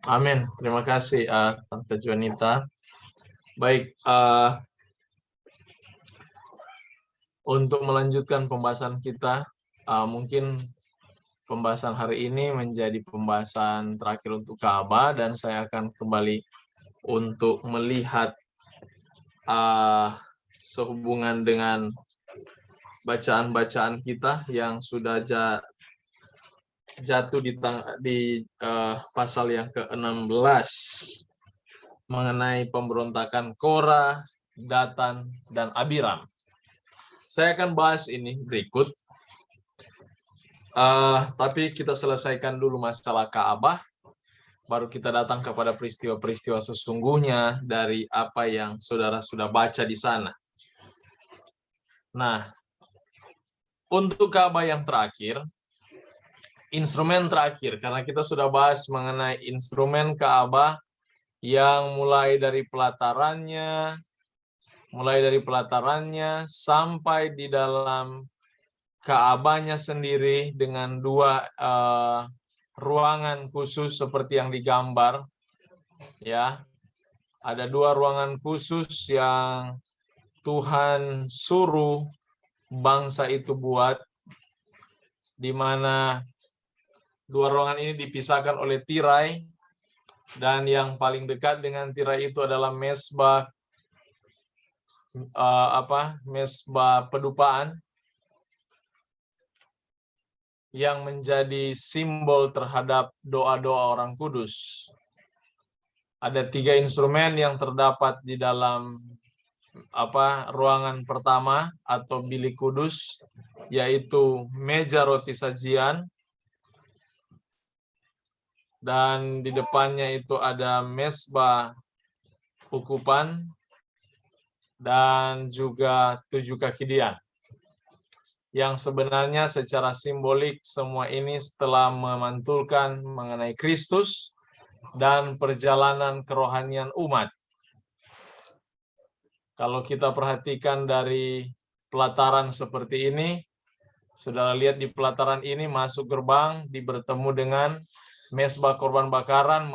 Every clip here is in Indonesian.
Amin. Terima kasih, Tante Juanita. Baik, untuk melanjutkan pembahasan kita, mungkin pembahasan hari ini menjadi pembahasan terakhir untuk Ka'bah, dan saya akan kembali untuk melihat sehubungan dengan bacaan-bacaan kita yang sudah jatuh di pasal yang ke-16 mengenai pemberontakan Korah, Datan, dan Abiram. Saya akan bahas ini berikut, tapi kita selesaikan dulu masalah Ka'bah, baru kita datang kepada peristiwa-peristiwa sesungguhnya dari apa yang saudara sudah baca di sana. Nah, untuk Ka'bah yang terakhir, instrumen terakhir, karena kita sudah bahas mengenai instrumen Ka'bah yang mulai dari pelatarannya sampai di dalam Ka'bahnya sendiri dengan dua ruangan khusus seperti yang digambar, ya. Ada dua ruangan khusus yang Tuhan suruh bangsa itu buat, di mana dua ruangan ini dipisahkan oleh tirai, dan yang paling dekat dengan tirai itu adalah mesbah mesbah pedupaan yang menjadi simbol terhadap doa-doa orang kudus. Ada 3 instrumen yang terdapat di dalam ruangan pertama atau bilik kudus, yaitu meja roti sajian, dan di depannya itu ada mesbah ukupan, dan juga 7 kaki dian. Yang sebenarnya secara simbolik semua ini setelah memantulkan mengenai Kristus dan perjalanan kerohanian umat. Kalau kita perhatikan dari pelataran seperti ini, saudara lihat di pelataran ini masuk gerbang, bertemu dengan mesbah korban bakaran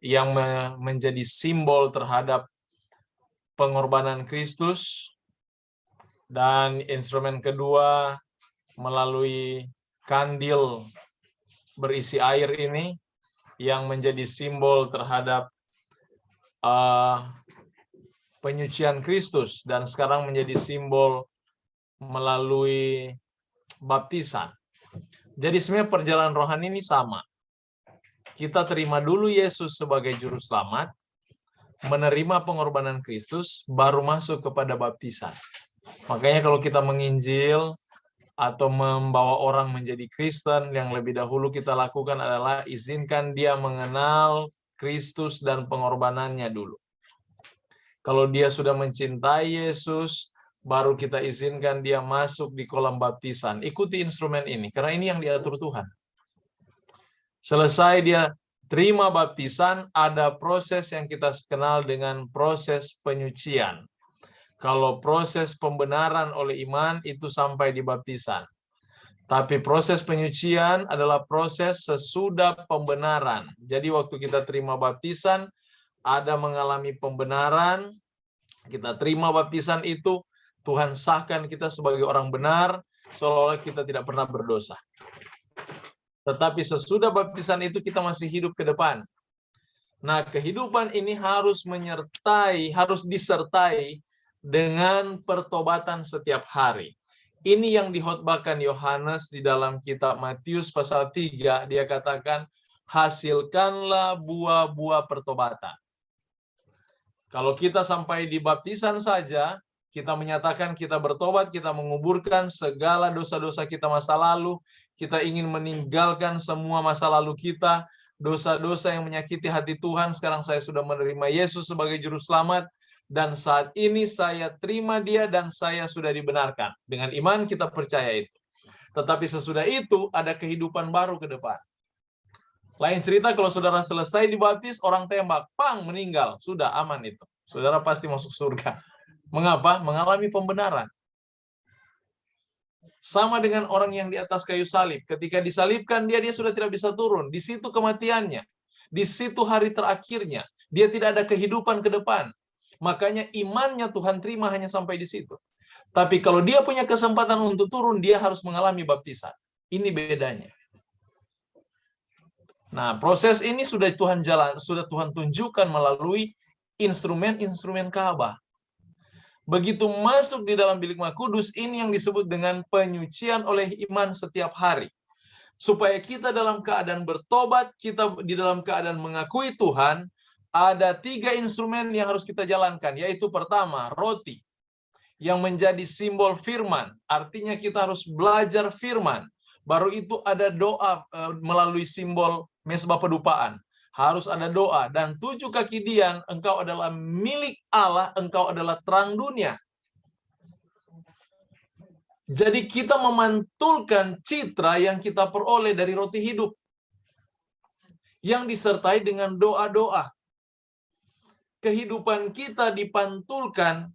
yang menjadi simbol terhadap pengorbanan Kristus, dan instrumen kedua melalui kandil berisi air ini yang menjadi simbol terhadap penyucian Kristus, dan sekarang menjadi simbol melalui baptisan. Jadi sebenarnya perjalanan rohani ini sama. Kita terima dulu Yesus sebagai juru selamat, menerima pengorbanan Kristus, baru masuk kepada baptisan. Makanya kalau kita menginjil atau membawa orang menjadi Kristen, yang lebih dahulu kita lakukan adalah izinkan dia mengenal Kristus dan pengorbanannya dulu. Kalau dia sudah mencintai Yesus, baru kita izinkan dia masuk di kolam baptisan. Ikuti instrumen ini, karena ini yang diatur Tuhan. Selesai dia terima baptisan, ada proses yang kita kenal dengan proses penyucian. Kalau proses pembenaran oleh iman itu sampai di baptisan. Tapi proses penyucian adalah proses sesudah pembenaran. Jadi waktu kita terima baptisan, ada mengalami pembenaran, kita terima baptisan itu, Tuhan sahkan kita sebagai orang benar, seolah-olah kita tidak pernah berdosa. Tetapi sesudah baptisan itu kita masih hidup ke depan. Nah, kehidupan ini harus disertai dengan pertobatan setiap hari. Ini yang dihotbahkan Yohanes di dalam kitab Matius pasal 3, dia katakan, hasilkanlah buah-buah pertobatan. Kalau kita sampai di baptisan saja, kita menyatakan kita bertobat, kita menguburkan segala dosa-dosa kita masa lalu, kita ingin meninggalkan semua masa lalu kita, dosa-dosa yang menyakiti hati Tuhan, sekarang saya sudah menerima Yesus sebagai juru selamat, dan saat ini saya terima dia dan saya sudah dibenarkan. Dengan iman kita percaya itu. Tetapi sesudah itu ada kehidupan baru ke depan. Lain cerita kalau saudara selesai dibaptis, orang tembak, pang, meninggal, sudah aman itu. Saudara pasti masuk surga. Mengapa? Mengalami pembenaran. Sama dengan orang yang di atas kayu salib. Ketika disalibkan, dia sudah tidak bisa turun. Di situ kematiannya. Di situ hari terakhirnya. Dia tidak ada kehidupan ke depan. Makanya imannya Tuhan terima hanya sampai di situ. Tapi kalau dia punya kesempatan untuk turun, dia harus mengalami baptisan. Ini bedanya. Nah, proses ini sudah Tuhan tunjukkan melalui instrumen-instrumen Ka'bah. Begitu masuk di dalam bilik Maha Kudus, ini yang disebut dengan penyucian oleh iman setiap hari. Supaya kita dalam keadaan bertobat, kita di dalam keadaan mengakui Tuhan, ada 3 instrumen yang harus kita jalankan, yaitu pertama, roti, yang menjadi simbol firman. Artinya kita harus belajar firman. Baru itu ada doa melalui simbol mesbah pedupaan. Harus ada doa. Dan 7 kaki dian, engkau adalah milik Allah, engkau adalah terang dunia. Jadi kita memantulkan citra yang kita peroleh dari roti hidup. Yang disertai dengan doa-doa. Kehidupan kita dipantulkan,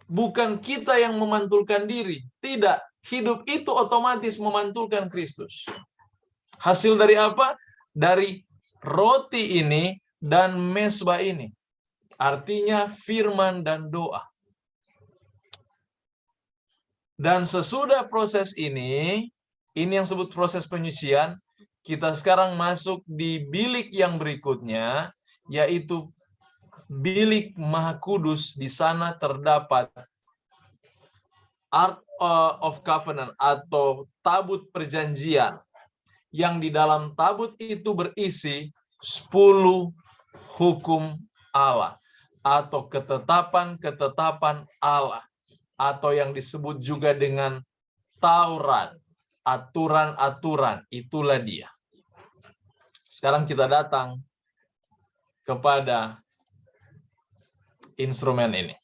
bukan kita yang memantulkan diri. Tidak. Hidup itu otomatis memantulkan Kristus. Hasil dari apa? Dari roti ini dan mesbah ini. Artinya firman dan doa. Dan sesudah proses ini yang disebut proses penyucian, kita sekarang masuk di bilik yang berikutnya, yaitu bilik Maha Kudus. Di sana terdapat Ark of Covenant atau tabut perjanjian, yang di dalam tabut itu berisi 10 hukum Allah atau ketetapan-ketetapan Allah, atau yang disebut juga dengan Taurat, aturan-aturan. Itulah dia. Sekarang kita datang kepada instrumen ini.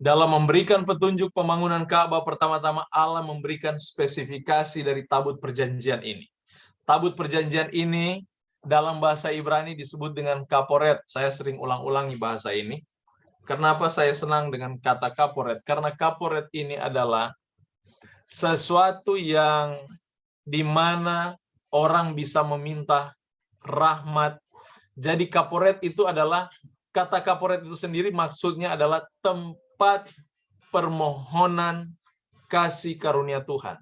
Dalam memberikan petunjuk pembangunan Ka'bah, pertama-tama Allah memberikan spesifikasi dari tabut perjanjian ini. Tabut perjanjian ini dalam bahasa Ibrani disebut dengan kaporet. Saya sering ulang-ulangi bahasa ini. Kenapa saya senang dengan kata kaporet? Karena kaporet ini adalah sesuatu yang dimana orang bisa meminta rahmat. Jadi kaporet itu adalah, kata kaporet itu sendiri maksudnya adalah tempat permohonan kasih karunia Tuhan.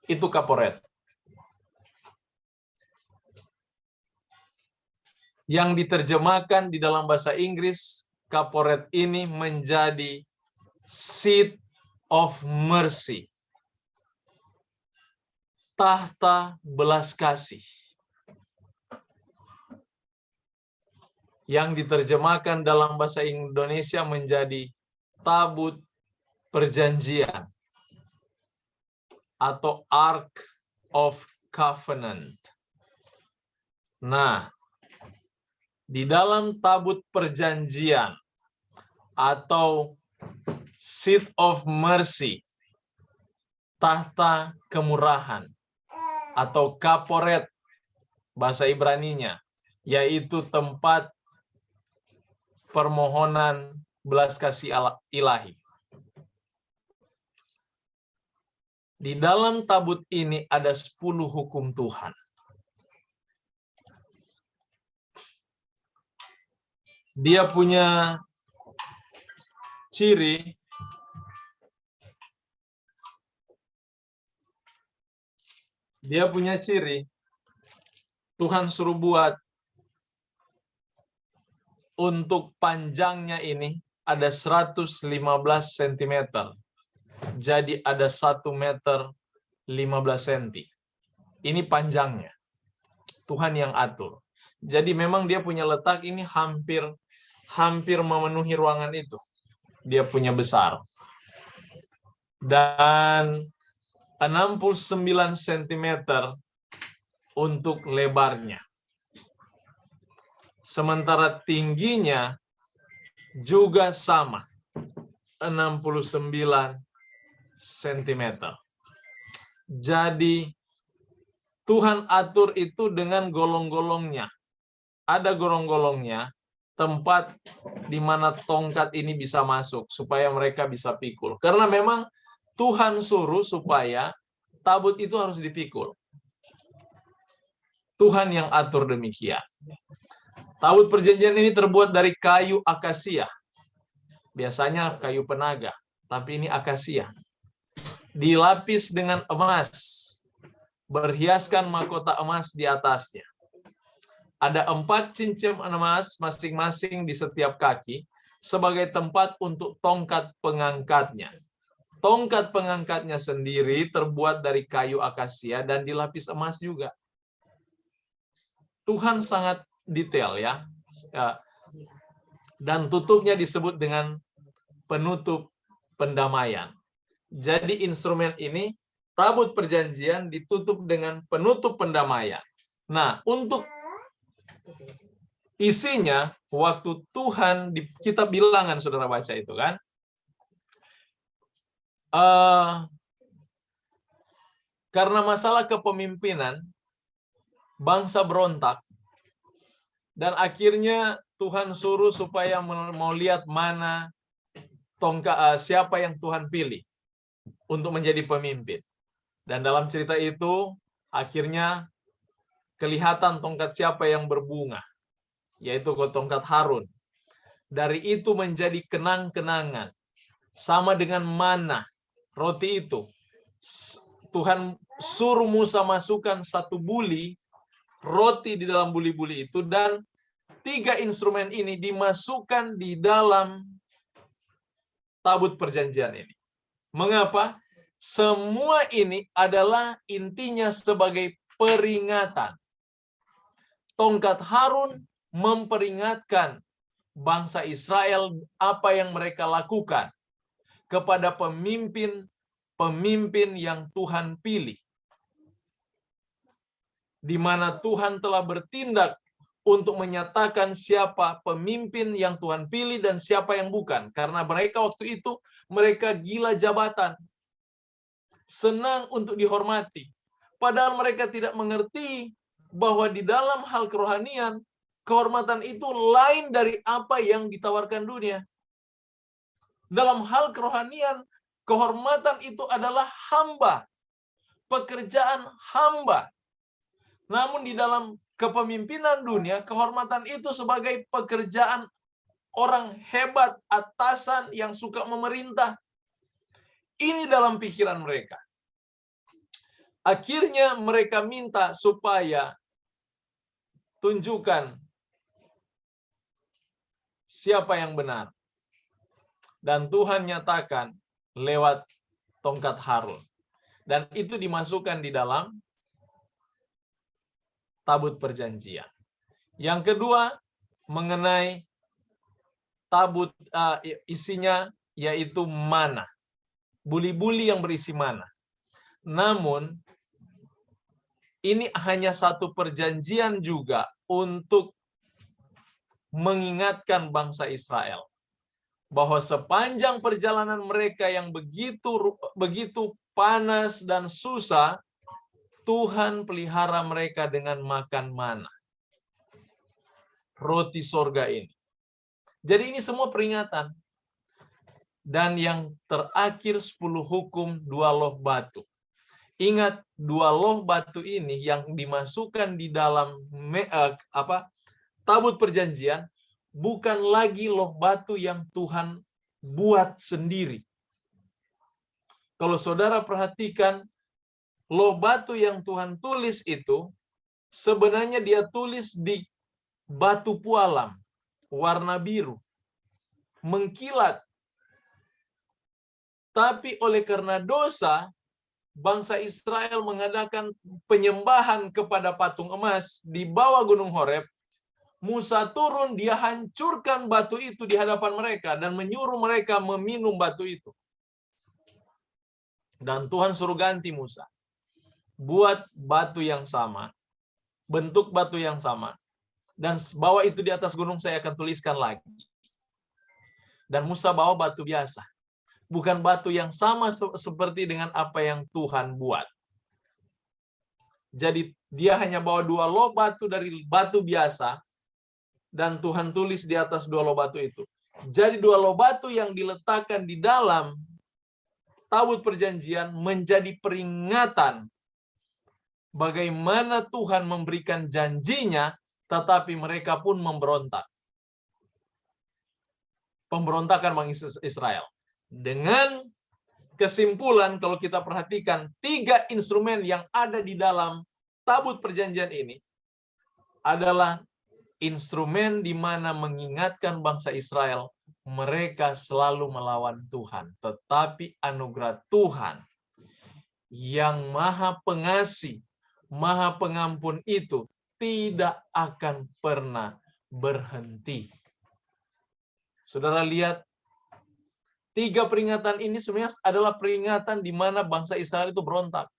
Itu kaporet. Yang diterjemahkan di dalam bahasa Inggris, kaporet ini menjadi seat of mercy. Tahta belas kasih. Yang diterjemahkan dalam bahasa Indonesia menjadi tabut perjanjian atau Ark of Covenant. Nah, di dalam tabut perjanjian atau seat of mercy, tahta kemurahan atau kaporet bahasa Ibraninya, yaitu tempat permohonan belas kasih ilahi. Di dalam tabut ini ada 10 hukum Tuhan. Dia punya ciri Tuhan suruh buat untuk panjangnya ini ada 115 cm. Jadi ada 1 meter 15 cm. Ini panjangnya. Tuhan yang atur. Jadi memang dia punya letak ini hampir memenuhi ruangan itu. Dia punya besar. Dan 69 cm untuk lebarnya. Sementara tingginya juga sama, 69 cm. Jadi Tuhan atur itu dengan golong-golongnya. Ada golong-golongnya, tempat di mana tongkat ini bisa masuk, supaya mereka bisa pikul. Karena memang Tuhan suruh supaya tabut itu harus dipikul. Tuhan yang atur demikian. Tabut perjanjian ini terbuat dari kayu akasia. Biasanya kayu penaga, tapi ini akasia. Dilapis dengan emas, berhiaskan mahkota emas di atasnya. Ada 4 cincin emas masing-masing di setiap kaki sebagai tempat untuk tongkat pengangkatnya. Tongkat pengangkatnya sendiri terbuat dari kayu akasia dan dilapis emas juga. Tuhan sangat detail ya. Dan tutupnya disebut dengan penutup pendamaian. Jadi instrumen ini, tabut perjanjian ditutup dengan penutup pendamaian. Nah, untuk isinya, waktu Tuhan di kitab Bilangan, saudara baca itu kan, karena masalah kepemimpinan, bangsa berontak, dan akhirnya Tuhan suruh supaya mau lihat mana siapa yang Tuhan pilih untuk menjadi pemimpin. Dan dalam cerita itu, akhirnya kelihatan tongkat siapa yang berbunga, yaitu tongkat Harun. Dari itu menjadi kenang-kenangan. Sama dengan mana, roti itu. Tuhan suruh Musa masukkan 1 buli roti di dalam buli-buli itu, dan 3 instrumen ini dimasukkan di dalam tabut perjanjian ini. Mengapa? Semua ini adalah intinya sebagai peringatan. Tongkat Harun memperingatkan bangsa Israel apa yang mereka lakukan kepada pemimpin yang Tuhan pilih. Di mana Tuhan telah bertindak untuk menyatakan siapa pemimpin yang Tuhan pilih dan siapa yang bukan. Karena mereka waktu itu, mereka gila jabatan. Senang untuk dihormati. Padahal mereka tidak mengerti bahwa di dalam hal kerohanian, kehormatan itu lain dari apa yang ditawarkan dunia. Dalam hal kerohanian, kehormatan itu adalah hamba. Pekerjaan hamba. Namun di dalam kepemimpinan dunia, kehormatan itu sebagai pekerjaan orang hebat, atasan yang suka memerintah. Ini dalam pikiran mereka. Akhirnya mereka minta supaya tunjukkan siapa yang benar. Dan Tuhan nyatakan lewat tongkat Harun. Dan itu dimasukkan di dalam tabut perjanjian. Yang kedua, mengenai tabut isinya yaitu mana. Buli-buli yang berisi mana. Namun, ini hanya satu perjanjian juga untuk mengingatkan bangsa Israel bahwa sepanjang perjalanan mereka yang begitu panas dan susah, Tuhan pelihara mereka dengan makan mana. Roti sorga ini. Jadi ini semua peringatan. Dan yang terakhir 10 hukum 2 loh batu. Ingat, 2 loh batu ini yang dimasukkan di dalam tabut perjanjian bukan lagi loh batu yang Tuhan buat sendiri. Kalau saudara perhatikan, loh batu yang Tuhan tulis itu sebenarnya dia tulis di batu pualam warna biru, mengkilat. Tapi oleh karena dosa, bangsa Israel mengadakan penyembahan kepada patung emas di bawah Gunung Horeb. Musa turun, dia hancurkan batu itu di hadapan mereka dan menyuruh mereka meminum batu itu. Dan Tuhan suruh ganti Musa. Buat batu yang sama, bentuk batu yang sama, dan bawa itu di atas gunung, saya akan tuliskan lagi. Dan Musa bawa batu biasa. Bukan batu yang sama seperti dengan apa yang Tuhan buat. Jadi dia hanya bawa 2 loh batu dari batu biasa, dan Tuhan tulis di atas 2 loh batu itu. Jadi 2 loh batu yang diletakkan di dalam tabut perjanjian menjadi peringatan bagaimana Tuhan memberikan janjinya, tetapi mereka pun memberontak. Pemberontakan bangsa Israel. Dengan kesimpulan, kalau kita perhatikan, 3 instrumen yang ada di dalam tabut perjanjian ini adalah instrumen di mana mengingatkan bangsa Israel, mereka selalu melawan Tuhan. Tetapi anugerah Tuhan yang maha pengasih, maha pengampun itu tidak akan pernah berhenti. Saudara lihat, 3 peringatan ini sebenarnya adalah peringatan di mana bangsa Israel itu berontak.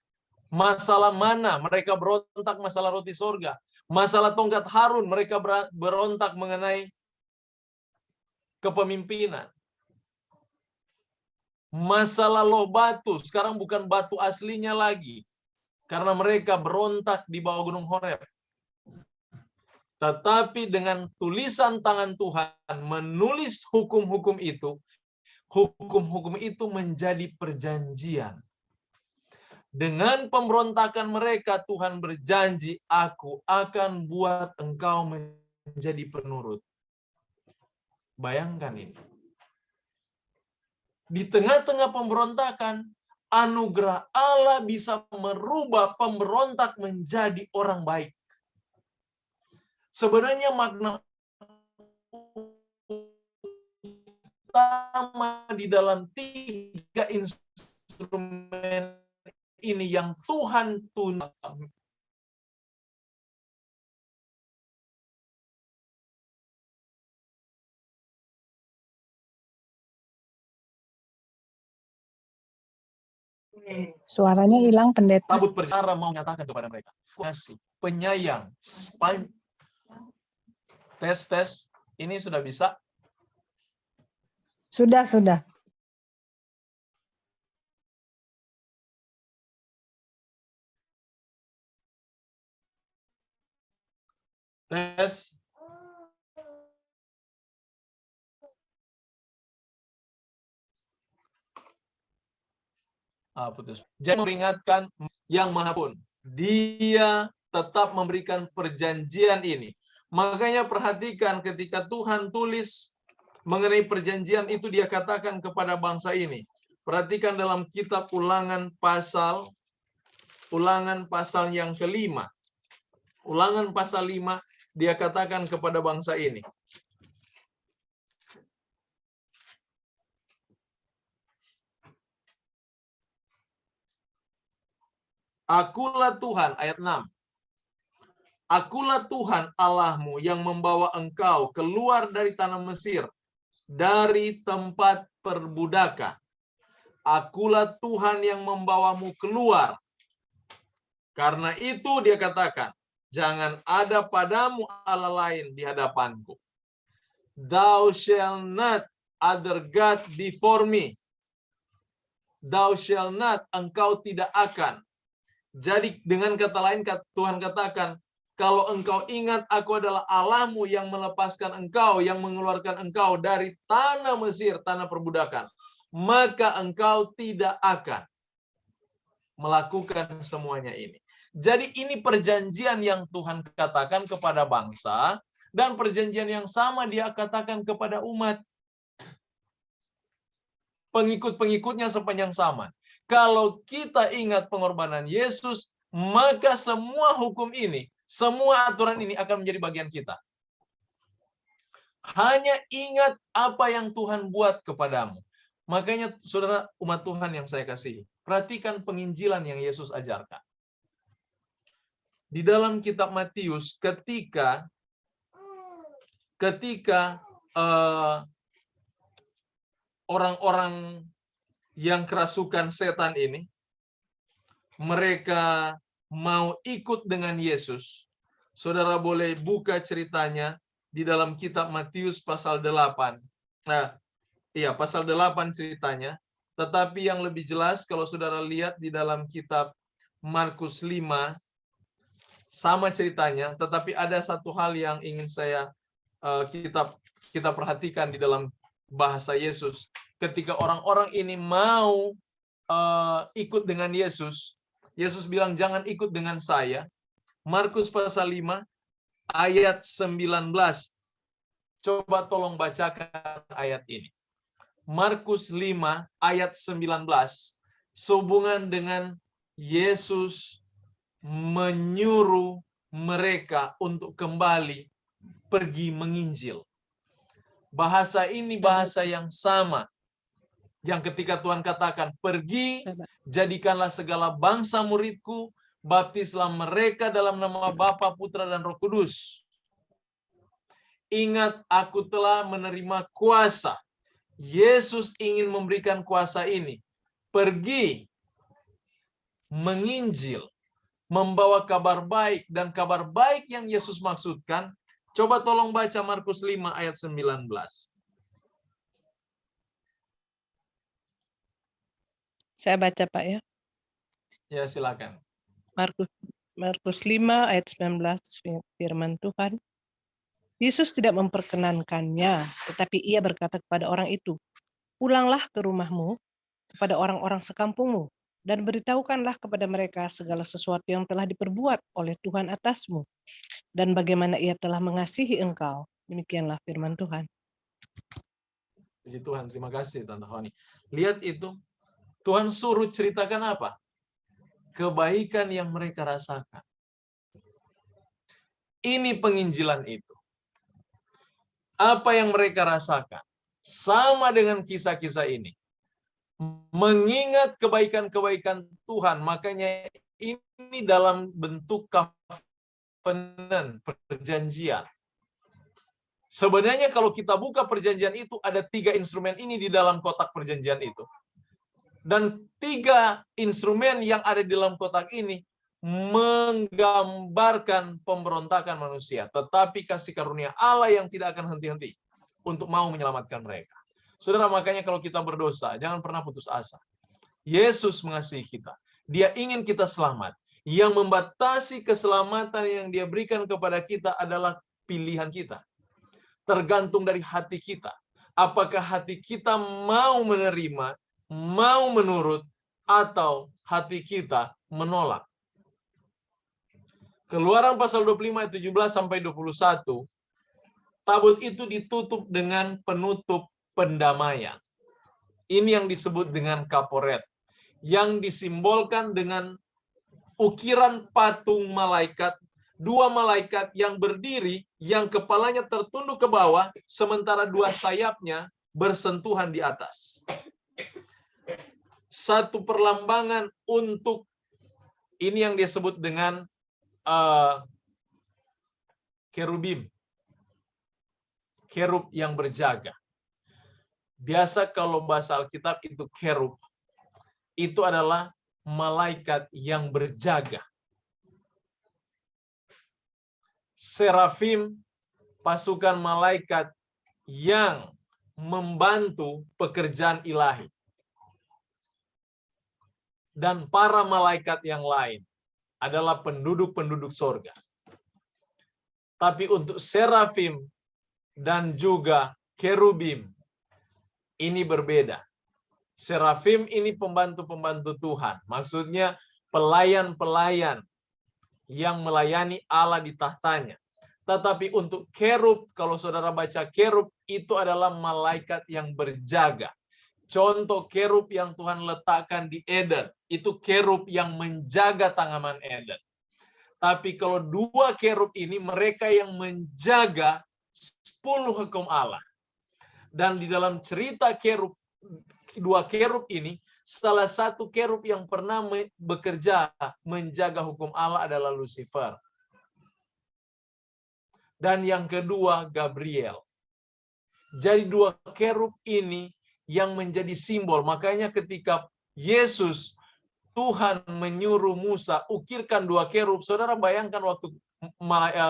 Masalah mana mereka berontak, masalah roti sorga. Masalah tongkat Harun, mereka berontak mengenai kepemimpinan. Masalah loh batu, sekarang bukan batu aslinya lagi. Karena mereka berontak di bawah gunung Horeb. Tetapi dengan tulisan tangan Tuhan menulis hukum-hukum itu menjadi perjanjian. Dengan pemberontakan mereka, Tuhan berjanji, aku akan buat engkau menjadi penurut. Bayangkan ini. Di tengah-tengah pemberontakan, anugerah Allah bisa merubah pemberontak menjadi orang baik. Sebenarnya makna utama di dalam 3 instrumen ini yang Tuhan tunjukkan. Suaranya hilang, pendeta. Tabut perjanjian mau menyatakan kepada mereka, kasih, penyayang, tes. Ini sudah bisa? Sudah. Tes. Putus. Jangan memperingatkan yang maha pun. Dia tetap memberikan perjanjian ini. Makanya perhatikan ketika Tuhan tulis mengenai perjanjian itu, dia katakan kepada bangsa ini. Perhatikan dalam kitab Ulangan pasal yang ke-5. Ulangan pasal 5, dia katakan kepada bangsa ini. Akulah Tuhan, ayat 6. Akulah Tuhan Allahmu yang membawa engkau keluar dari tanah Mesir, dari tempat perbudakan. Akulah Tuhan yang membawamu keluar. Karena itu dia katakan, jangan ada padamu Allah lain di hadapanku. Thou shall not other God before me. Thau shall not, engkau tidak akan. Jadi dengan kata lain, Tuhan katakan, kalau engkau ingat aku adalah Allahmu yang melepaskan engkau, yang mengeluarkan engkau dari tanah Mesir, tanah perbudakan, maka engkau tidak akan melakukan semuanya ini. Jadi ini perjanjian yang Tuhan katakan kepada bangsa, dan perjanjian yang sama dia katakan kepada umat. Pengikut-pengikutnya sepanjang zaman. Kalau kita ingat pengorbanan Yesus, maka semua hukum ini, semua aturan ini akan menjadi bagian kita. Hanya ingat apa yang Tuhan buat kepadamu. Makanya saudara umat Tuhan yang saya kasihi, perhatikan penginjilan yang Yesus ajarkan. Di dalam kitab Matius, ketika orang-orang yang kerasukan setan ini, mereka mau ikut dengan Yesus. Saudara boleh buka ceritanya di dalam kitab Matius pasal 8. Pasal 8 ceritanya. Tetapi yang lebih jelas kalau saudara lihat di dalam kitab Markus 5, sama ceritanya. Tetapi ada satu hal yang ingin kita perhatikan di dalam bahasa Yesus. Ketika orang-orang ini mau ikut dengan Yesus, Yesus bilang jangan ikut dengan saya. Markus pasal 5 ayat 19. Coba tolong bacakan ayat ini. Markus 5 ayat 19 sehubungan dengan Yesus menyuruh mereka untuk kembali pergi menginjil. Bahasa ini bahasa yang sama yang ketika Tuhan katakan, pergi, jadikanlah segala bangsa muridku, baptislah mereka dalam nama Bapa, Putra, dan Roh Kudus. Ingat, aku telah menerima kuasa. Yesus ingin memberikan kuasa ini. Pergi, menginjil, membawa kabar baik, dan kabar baik yang Yesus maksudkan, coba tolong baca Markus 5 ayat 19. Saya baca, Pak, ya. Ya, silakan. Markus 5 ayat 19, firman Tuhan. Yesus tidak memperkenankannya, tetapi ia berkata kepada orang itu, pulanglah ke rumahmu, kepada orang-orang sekampungmu, dan beritahukanlah kepada mereka segala sesuatu yang telah diperbuat oleh Tuhan atasmu, dan bagaimana ia telah mengasihi engkau. Demikianlah firman Tuhan. Puji Tuhan, terima kasih Tante Fani. Lihat itu, Tuhan suruh ceritakan apa? Kebaikan yang mereka rasakan. Ini penginjilan itu. Apa yang mereka rasakan? Sama dengan kisah-kisah ini. Mengingat kebaikan-kebaikan Tuhan, makanya ini dalam bentuk covenant, perjanjian. Sebenarnya kalau kita buka perjanjian itu, ada 3 instrumen ini di dalam kotak perjanjian itu. Dan 3 instrumen yang ada di dalam kotak ini menggambarkan pemberontakan manusia. Tetapi kasih karunia Allah yang tidak akan henti-henti untuk mau menyelamatkan mereka. Saudara, makanya kalau kita berdosa, jangan pernah putus asa. Yesus mengasihi kita. Dia ingin kita selamat. Yang membatasi keselamatan yang dia berikan kepada kita adalah pilihan kita. Tergantung dari hati kita. Apakah hati kita mau menerima, mau menurut, atau hati kita menolak. Keluaran pasal 25 ayat 17 sampai 21, tabut itu ditutup dengan penutup pendamaian. Ini yang disebut dengan kaporet, yang disimbolkan dengan ukiran patung malaikat, 2 malaikat yang berdiri, yang kepalanya tertunduk ke bawah, sementara 2 sayapnya bersentuhan di atas. Satu perlambangan untuk, ini yang disebut dengan kerubim. Kerub yang berjaga. Biasa kalau bahasa Alkitab itu kerub, itu adalah malaikat yang berjaga. Serafim, pasukan malaikat yang membantu pekerjaan ilahi. Dan para malaikat yang lain adalah penduduk-penduduk sorga. Tapi untuk serafim dan juga kerubim, ini berbeda. Serafim ini pembantu-pembantu Tuhan. Maksudnya pelayan-pelayan yang melayani Allah di tahtanya. Tetapi untuk kerub, kalau saudara baca kerub, itu adalah malaikat yang berjaga. Contoh kerub yang Tuhan letakkan di Eden, itu kerub yang menjaga tanaman Eden. Tapi kalau 2 kerub ini, mereka yang menjaga 10 hukum Allah. Dan di dalam cerita kerub, 2 kerub ini, salah satu kerub yang pernah bekerja menjaga hukum Allah adalah Lucifer. Dan yang kedua, Gabriel. Jadi 2 kerub ini yang menjadi simbol. Makanya ketika Yesus, Tuhan menyuruh Musa ukirkan 2 kerub, saudara bayangkan waktu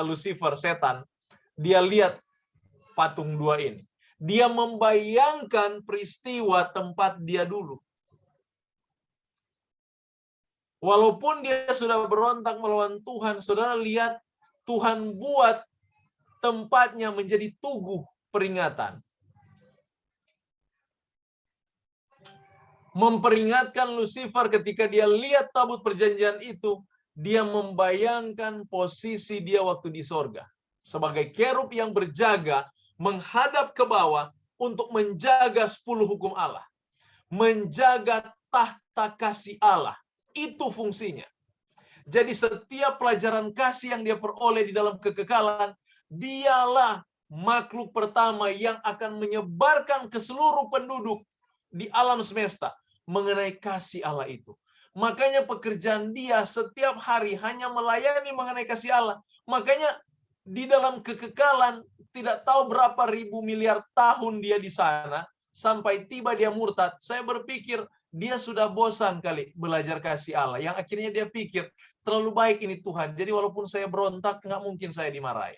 Lucifer, setan, dia lihat patung 2 ini. Dia membayangkan peristiwa tempat dia dulu. Walaupun dia sudah berontak melawan Tuhan, saudara lihat Tuhan buat tempatnya menjadi tugu peringatan. Memperingatkan Lucifer ketika dia lihat tabut perjanjian itu, dia membayangkan posisi dia waktu di sorga. Sebagai kerub yang berjaga, menghadap ke bawah untuk menjaga 10 hukum Allah. Menjaga tahta kasih Allah. Itu fungsinya. Jadi setiap pelajaran kasih yang dia peroleh di dalam kekekalan, dialah makhluk pertama yang akan menyebarkan ke seluruh penduduk di alam semesta mengenai kasih Allah itu. Makanya pekerjaan dia setiap hari hanya melayani mengenai kasih Allah. Makanya di dalam kekekalan tidak tahu berapa ribu miliar tahun dia di sana sampai tiba dia murtad. Saya berpikir dia sudah bosan kali belajar kasih Allah. Yang akhirnya dia pikir terlalu baik ini Tuhan. Jadi walaupun saya berontak nggak mungkin saya dimarahi.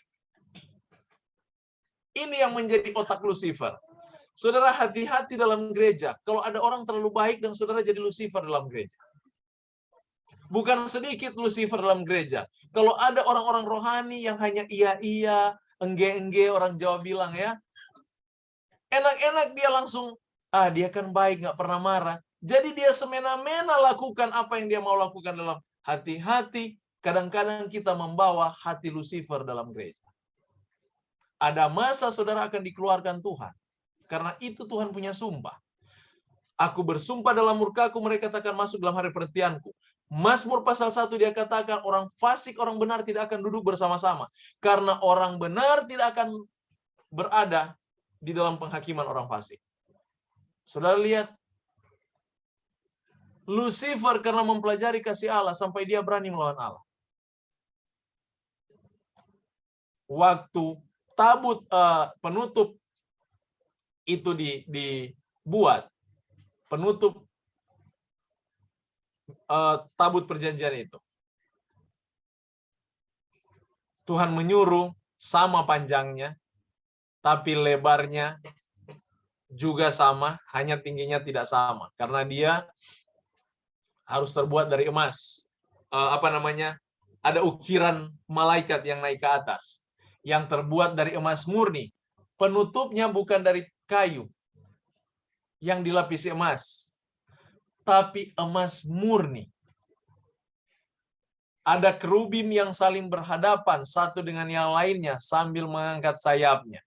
Ini yang menjadi otak Lucifer. Saudara, hati-hati dalam gereja. Kalau ada orang terlalu baik dan saudara jadi Lucifer dalam gereja. Bukan sedikit Lucifer dalam gereja. Kalau ada orang-orang rohani yang hanya iya-iya, engge-engge, orang Jawa bilang ya. Enak-enak dia langsung, dia kan baik, nggak pernah marah. Jadi dia semena-mena lakukan apa yang dia mau lakukan dalam hati-hati. Kadang-kadang kita membawa hati Lucifer dalam gereja. Ada masa saudara akan dikeluarkan Tuhan. Karena itu Tuhan punya sumpah. Aku bersumpah dalam murkaku, mereka takkan masuk dalam hari penantianku. Mazmur pasal 1 dia katakan orang fasik, orang benar tidak akan duduk bersama-sama. Karena orang benar tidak akan berada di dalam penghakiman orang fasik. Saudara lihat, Lucifer karena mempelajari kasih Allah sampai dia berani melawan Allah. Waktu tabut penutup itu dibuat, penutup tabut perjanjian itu, Tuhan menyuruh sama panjangnya, tapi lebarnya juga sama, hanya tingginya tidak sama, karena dia harus terbuat dari emas. Ada ukiran malaikat yang naik ke atas, yang terbuat dari emas murni. Penutupnya bukan dari kayu yang dilapisi emas, tapi emas murni. Ada kerubim yang saling berhadapan satu dengan yang lainnya sambil mengangkat sayapnya.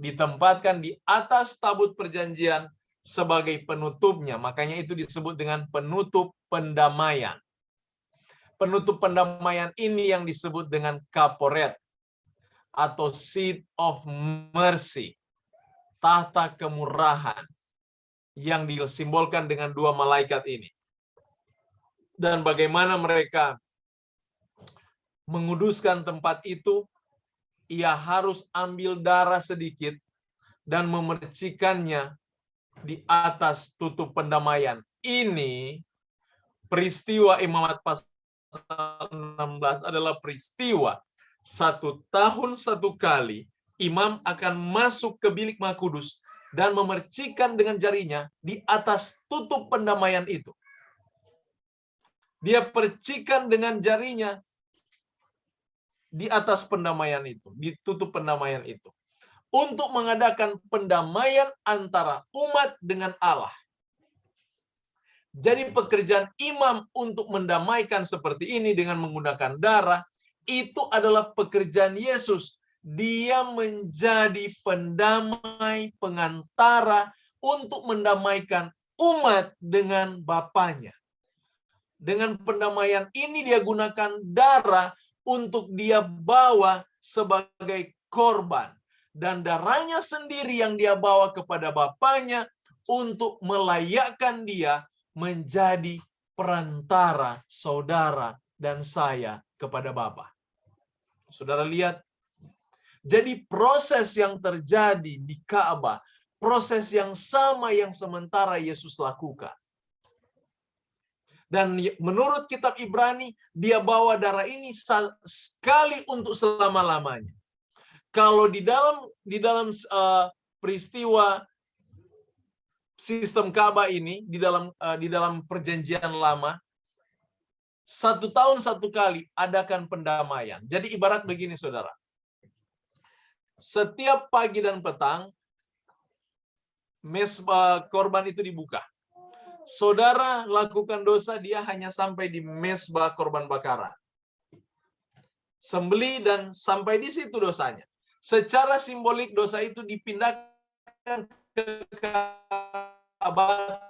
Ditempatkan di atas tabut perjanjian sebagai penutupnya. Makanya itu disebut dengan penutup pendamaian. Penutup pendamaian ini yang disebut dengan kaporet atau seat of mercy, tahta kemurahan, yang disimbolkan dengan dua malaikat ini. Dan bagaimana mereka menguduskan tempat itu, ia harus ambil darah sedikit dan memercikannya di atas tutup pendamaian. Ini peristiwa imamat pasal 16 adalah peristiwa 1 tahun 1 kali imam akan masuk ke bilik Maha Kudus dan memercikan dengan jarinya di atas tutup pendamaian itu. Dia percikan dengan jarinya di atas pendamaian itu, di tutup pendamaian itu, untuk mengadakan pendamaian antara umat dengan Allah. Jadi pekerjaan imam untuk mendamaikan seperti ini dengan menggunakan darah, itu adalah pekerjaan Yesus. Dia menjadi pendamai, pengantara untuk mendamaikan umat dengan Bapanya. Dengan pendamaian ini dia gunakan darah untuk dia bawa sebagai korban. Dan darahnya sendiri yang dia bawa kepada Bapanya untuk melayakkan dia menjadi perantara saudara dan saya kepada Bapa. Saudara lihat, jadi proses yang terjadi di Ka'bah, proses yang sama yang sementara Yesus lakukan. Dan menurut kitab Ibrani, dia bawa darah ini sekali untuk selama-lamanya. Kalau di dalam peristiwa sistem Ka'bah ini, di dalam perjanjian lama, 1 tahun 1 kali adakan pendamaian. Jadi ibarat begini saudara, setiap pagi dan petang korban itu dibuka. saudara lakukan dosa, dia hanya sampai di mezbah korban bakaran. Sembelih dan sampai di situ dosanya. Secara simbolik dosa itu dipindahkan ke Ka'bah,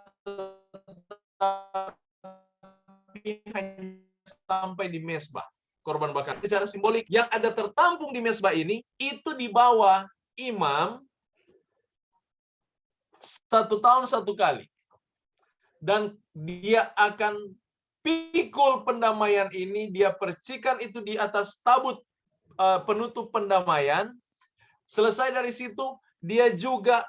tapi hanya sampai di mezbah korban bakaran. Secara simbolik yang ada tertampung di mezbah ini itu dibawa imam 1 tahun 1 kali. Dan dia akan pikul pendamaian ini, dia percikan itu di atas tabut penutup pendamaian. Selesai dari situ, dia juga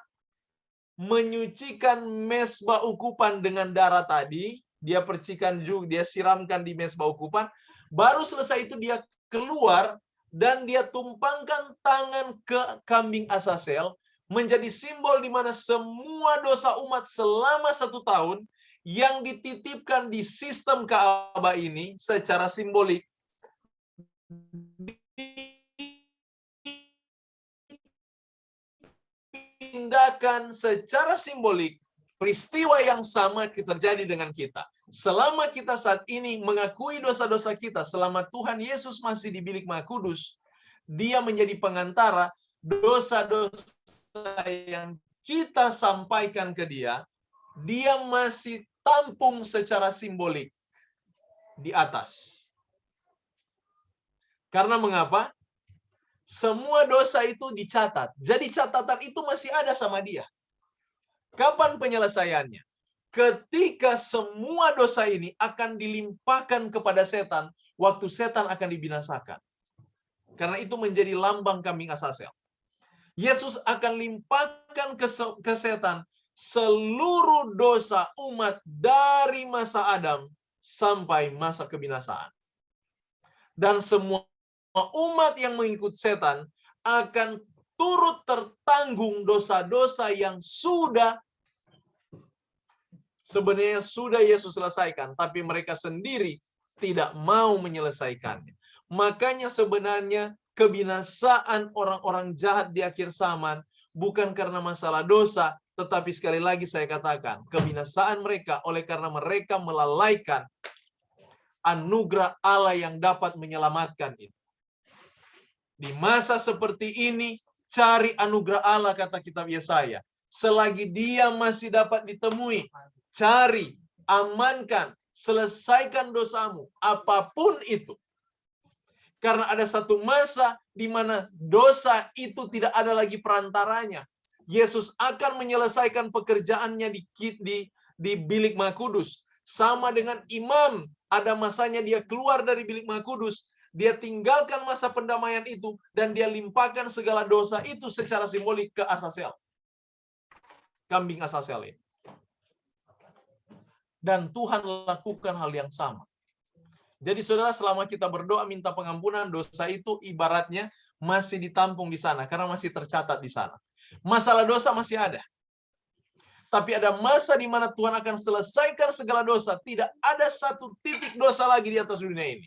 menyucikan mezbah ukupan dengan darah tadi. Dia percikan juga, dia siramkan di mezbah ukupan. Baru selesai itu dia keluar dan dia tumpangkan tangan ke kambing Asasel, menjadi simbol di mana semua dosa umat selama 1 tahun yang dititipkan di sistem Ka'bah ini secara simbolik dipindahkan secara simbolik. Peristiwa yang sama terjadi dengan kita. Selama kita saat ini mengakui dosa-dosa kita, selama Tuhan Yesus masih di bilik Maha Kudus, dia menjadi pengantara dosa-dosa yang kita sampaikan ke dia, dia masih tampung secara simbolik di atas. Karena mengapa? Semua dosa itu dicatat. Jadi catatan itu masih ada sama dia. Kapan penyelesaiannya? Ketika semua dosa ini akan dilimpahkan kepada setan, waktu setan akan dibinasakan. Karena itu menjadi lambang kambing Asasel. Yesus akan limpahkan ke setan seluruh dosa umat dari masa Adam sampai masa kebinasaan. Dan semua umat yang mengikut setan akan turut tertanggung dosa-dosa yang sebenarnya sudah Yesus selesaikan, tapi mereka sendiri tidak mau menyelesaikannya. Makanya sebenarnya kebinasaan orang-orang jahat di akhir zaman bukan karena masalah dosa, tetapi sekali lagi saya katakan, kebinasaan mereka oleh karena mereka melalaikan anugerah Allah yang dapat menyelamatkan itu. Di masa seperti ini, cari anugerah Allah, kata kitab Yesaya. Selagi dia masih dapat ditemui, cari, amankan, selesaikan dosamu, apapun itu. Karena ada satu masa di mana dosa itu tidak ada lagi perantaranya. Yesus akan menyelesaikan pekerjaannya di bilik Maha Kudus. Sama dengan imam, ada masanya dia keluar dari bilik Maha Kudus, dia tinggalkan masa pendamaian itu, dan dia limpahkan segala dosa itu secara simbolik ke Asasel. Kambing Asasel ini. Dan Tuhan lakukan hal yang sama. Jadi saudara, selama kita berdoa minta pengampunan dosa itu ibaratnya masih ditampung di sana karena masih tercatat di sana. Masalah dosa masih ada. Tapi ada masa di mana Tuhan akan selesaikan segala dosa. Tidak ada satu titik dosa lagi di atas dunia ini.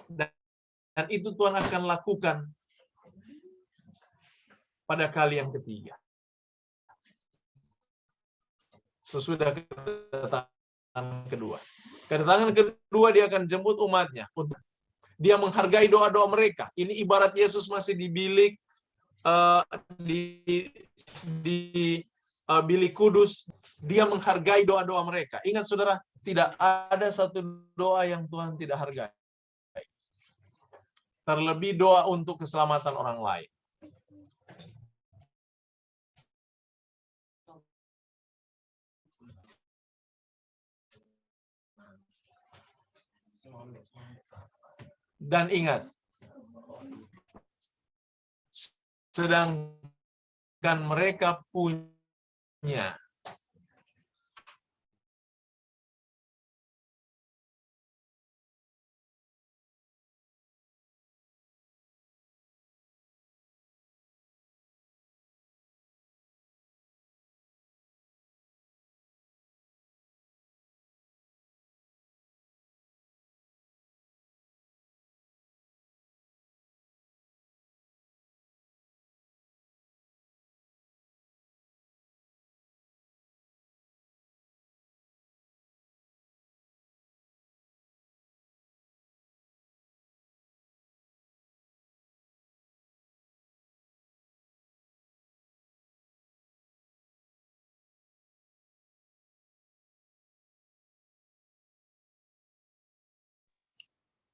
Dan itu Tuhan akan lakukan pada kali yang ketiga. Sesudah kedatangan kedua. Kedatangan kedua dia akan jemput umatnya. Dia menghargai doa-doa mereka. Ini ibarat Yesus masih di bilik bilik kudus. Dia menghargai doa-doa mereka. Ingat saudara, tidak ada satu doa yang Tuhan tidak hargai. Terlebih doa untuk keselamatan orang lain. Dan ingat, sedangkan mereka punya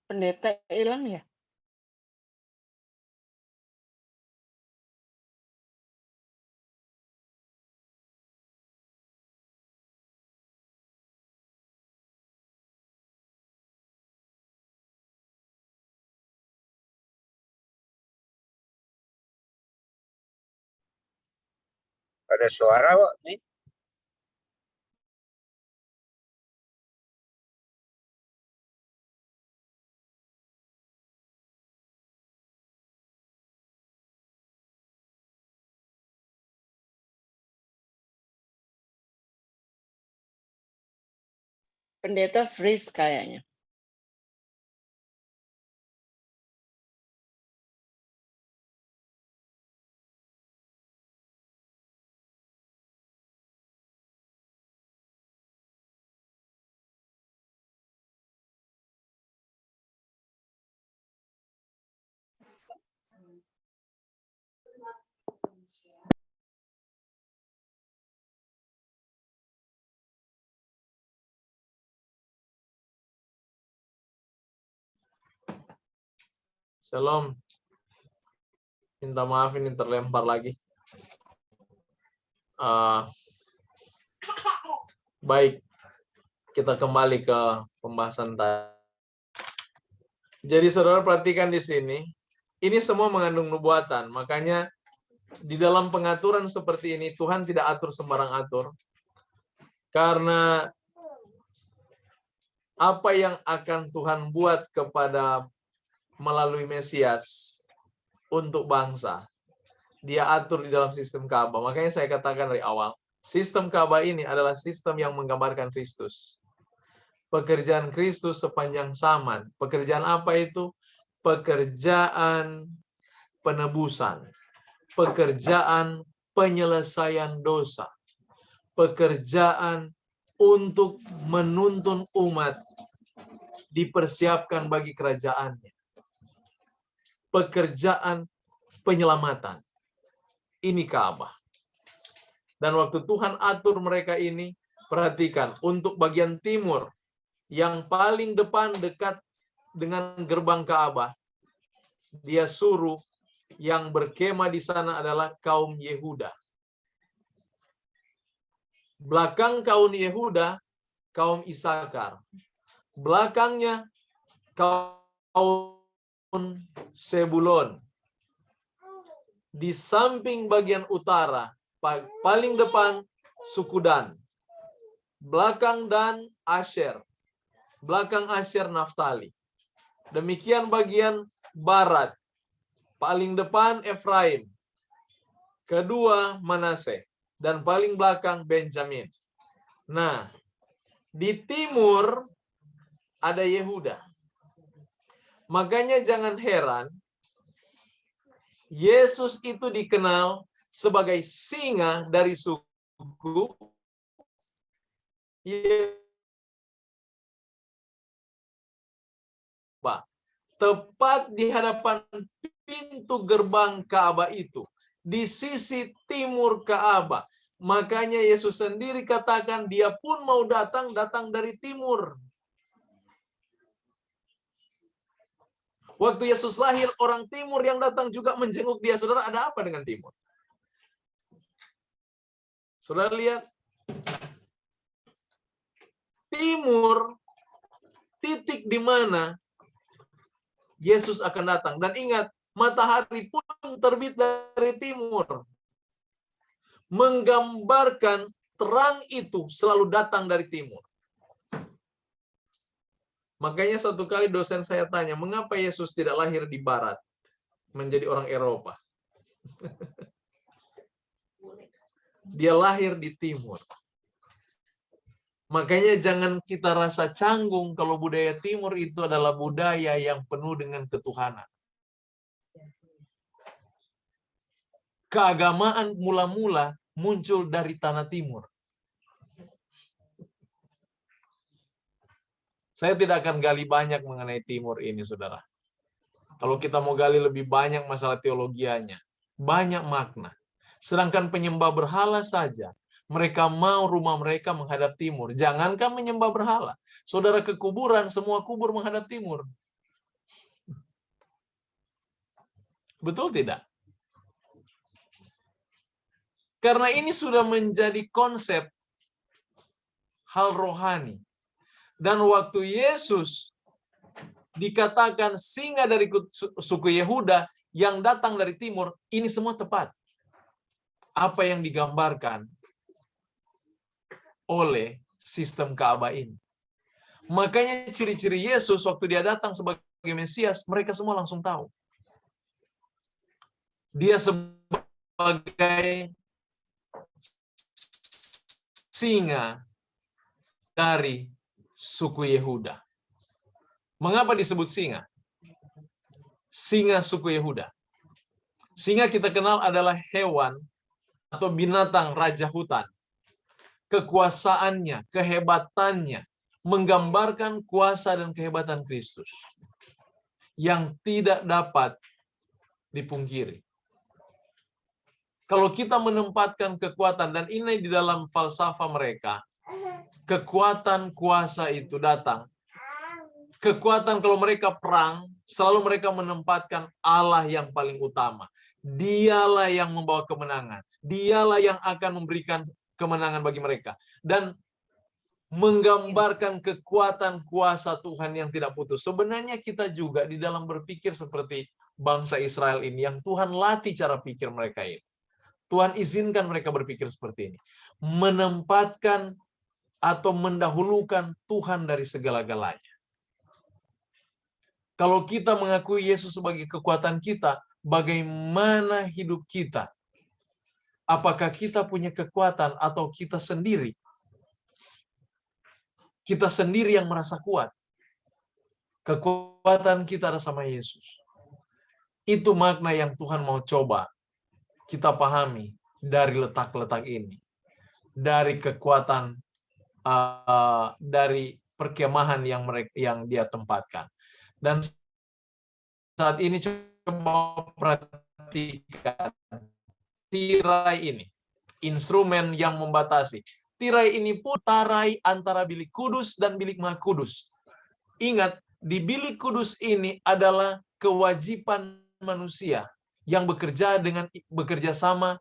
Pendeta hilang ya? Ada suara kok. Pendeta freeze kayaknya. Shalom. Minta maaf ini terlempar lagi. Baik, kita kembali ke pembahasan tadi. Jadi saudara perhatikan di sini, ini semua mengandung nubuatan. Makanya di dalam pengaturan seperti ini Tuhan tidak atur sembarang atur. Karena apa yang akan Tuhan buat kepada melalui Mesias untuk bangsa, Dia atur di dalam sistem Ka'bah. Makanya saya katakan dari awal, sistem Ka'bah ini adalah sistem yang menggambarkan Kristus. Pekerjaan Kristus sepanjang zaman. Pekerjaan apa itu? Pekerjaan penebusan. Pekerjaan penyelesaian dosa. Pekerjaan untuk menuntun umat dipersiapkan bagi kerajaannya. Pekerjaan penyelamatan. Ini Ka'bah. Dan waktu Tuhan atur mereka ini, perhatikan, untuk bagian timur, yang paling depan dekat dengan gerbang Ka'bah, Dia suruh yang berkemah di sana adalah kaum Yehuda. Belakang kaum Yehuda, kaum Isakar. Belakangnya, kaum Sebulon. Di samping bagian utara, paling depan suku Dan. Belakang Dan, Asher. Belakang Asher, Naftali. Demikian bagian barat. Paling depan Efraim. Kedua Manase. Dan paling belakang Benjamin. Nah, di timur ada Yehuda. Makanya jangan heran, Yesus itu dikenal sebagai singa dari suku Yehuda. Tepat di hadapan pintu gerbang Ka'bah itu, di sisi timur Ka'bah. Makanya Yesus sendiri katakan dia pun mau datang dari timur. Waktu Yesus lahir, orang timur yang datang juga menjenguk dia. Saudara, ada apa dengan timur? Saudara lihat, timur, titik di mana Yesus akan datang. Dan ingat, matahari pun terbit dari timur. Menggambarkan terang itu selalu datang dari timur. Makanya satu kali dosen saya tanya, mengapa Yesus tidak lahir di barat, menjadi orang Eropa? Dia lahir di timur. Makanya jangan kita rasa canggung kalau budaya timur itu adalah budaya yang penuh dengan ketuhanan. Keagamaan mula-mula muncul dari tanah timur. Saya tidak akan gali banyak mengenai timur ini, saudara. Kalau kita mau gali lebih banyak masalah teologianya, banyak makna. Sedangkan penyembah berhala saja, mereka mau rumah mereka menghadap timur. Jangankan menyembah berhala. Saudara ke kuburan, semua kubur menghadap timur. Betul tidak? Karena ini sudah menjadi konsep hal rohani. Dan waktu Yesus dikatakan singa dari suku Yehuda yang datang dari timur, ini semua tepat. Apa yang digambarkan oleh sistem Ka'bah ini. Makanya ciri-ciri Yesus waktu dia datang sebagai Mesias, mereka semua langsung tahu. Dia sebagai singa dari suku Yehuda. Mengapa disebut singa? Singa suku Yehuda. Singa kita kenal adalah hewan atau binatang raja hutan. Kekuasaannya, kehebatannya, menggambarkan kuasa dan kehebatan Kristus yang tidak dapat dipungkiri. Kalau kita menempatkan kekuatan, dan ini di dalam falsafah mereka, kekuatan kuasa itu datang. Kekuatan kalau mereka perang, selalu mereka menempatkan Allah yang paling utama. Dialah yang membawa kemenangan. Dialah yang akan memberikan kemenangan bagi mereka. Dan menggambarkan kekuatan kuasa Tuhan yang tidak putus. Sebenarnya kita juga di dalam berpikir seperti bangsa Israel ini, yang Tuhan latih cara pikir mereka ini. Tuhan izinkan mereka berpikir seperti ini. Menempatkan atau mendahulukan Tuhan dari segala-galanya. Kalau kita mengakui Yesus sebagai kekuatan kita, bagaimana hidup kita? Apakah kita punya kekuatan atau kita sendiri? Kita sendiri yang merasa kuat. Kekuatan kita ada sama Yesus. Itu makna yang Tuhan mau coba kita pahami dari letak-letak ini. Dari kekuatan, dari perkemahan yang dia tempatkan. Dan saat ini coba perhatikan tirai ini, instrumen yang membatasi. Tirai ini pun tarai antara bilik kudus dan bilik maha kudus. Ingat, di bilik kudus ini adalah kewajiban manusia yang bekerja sama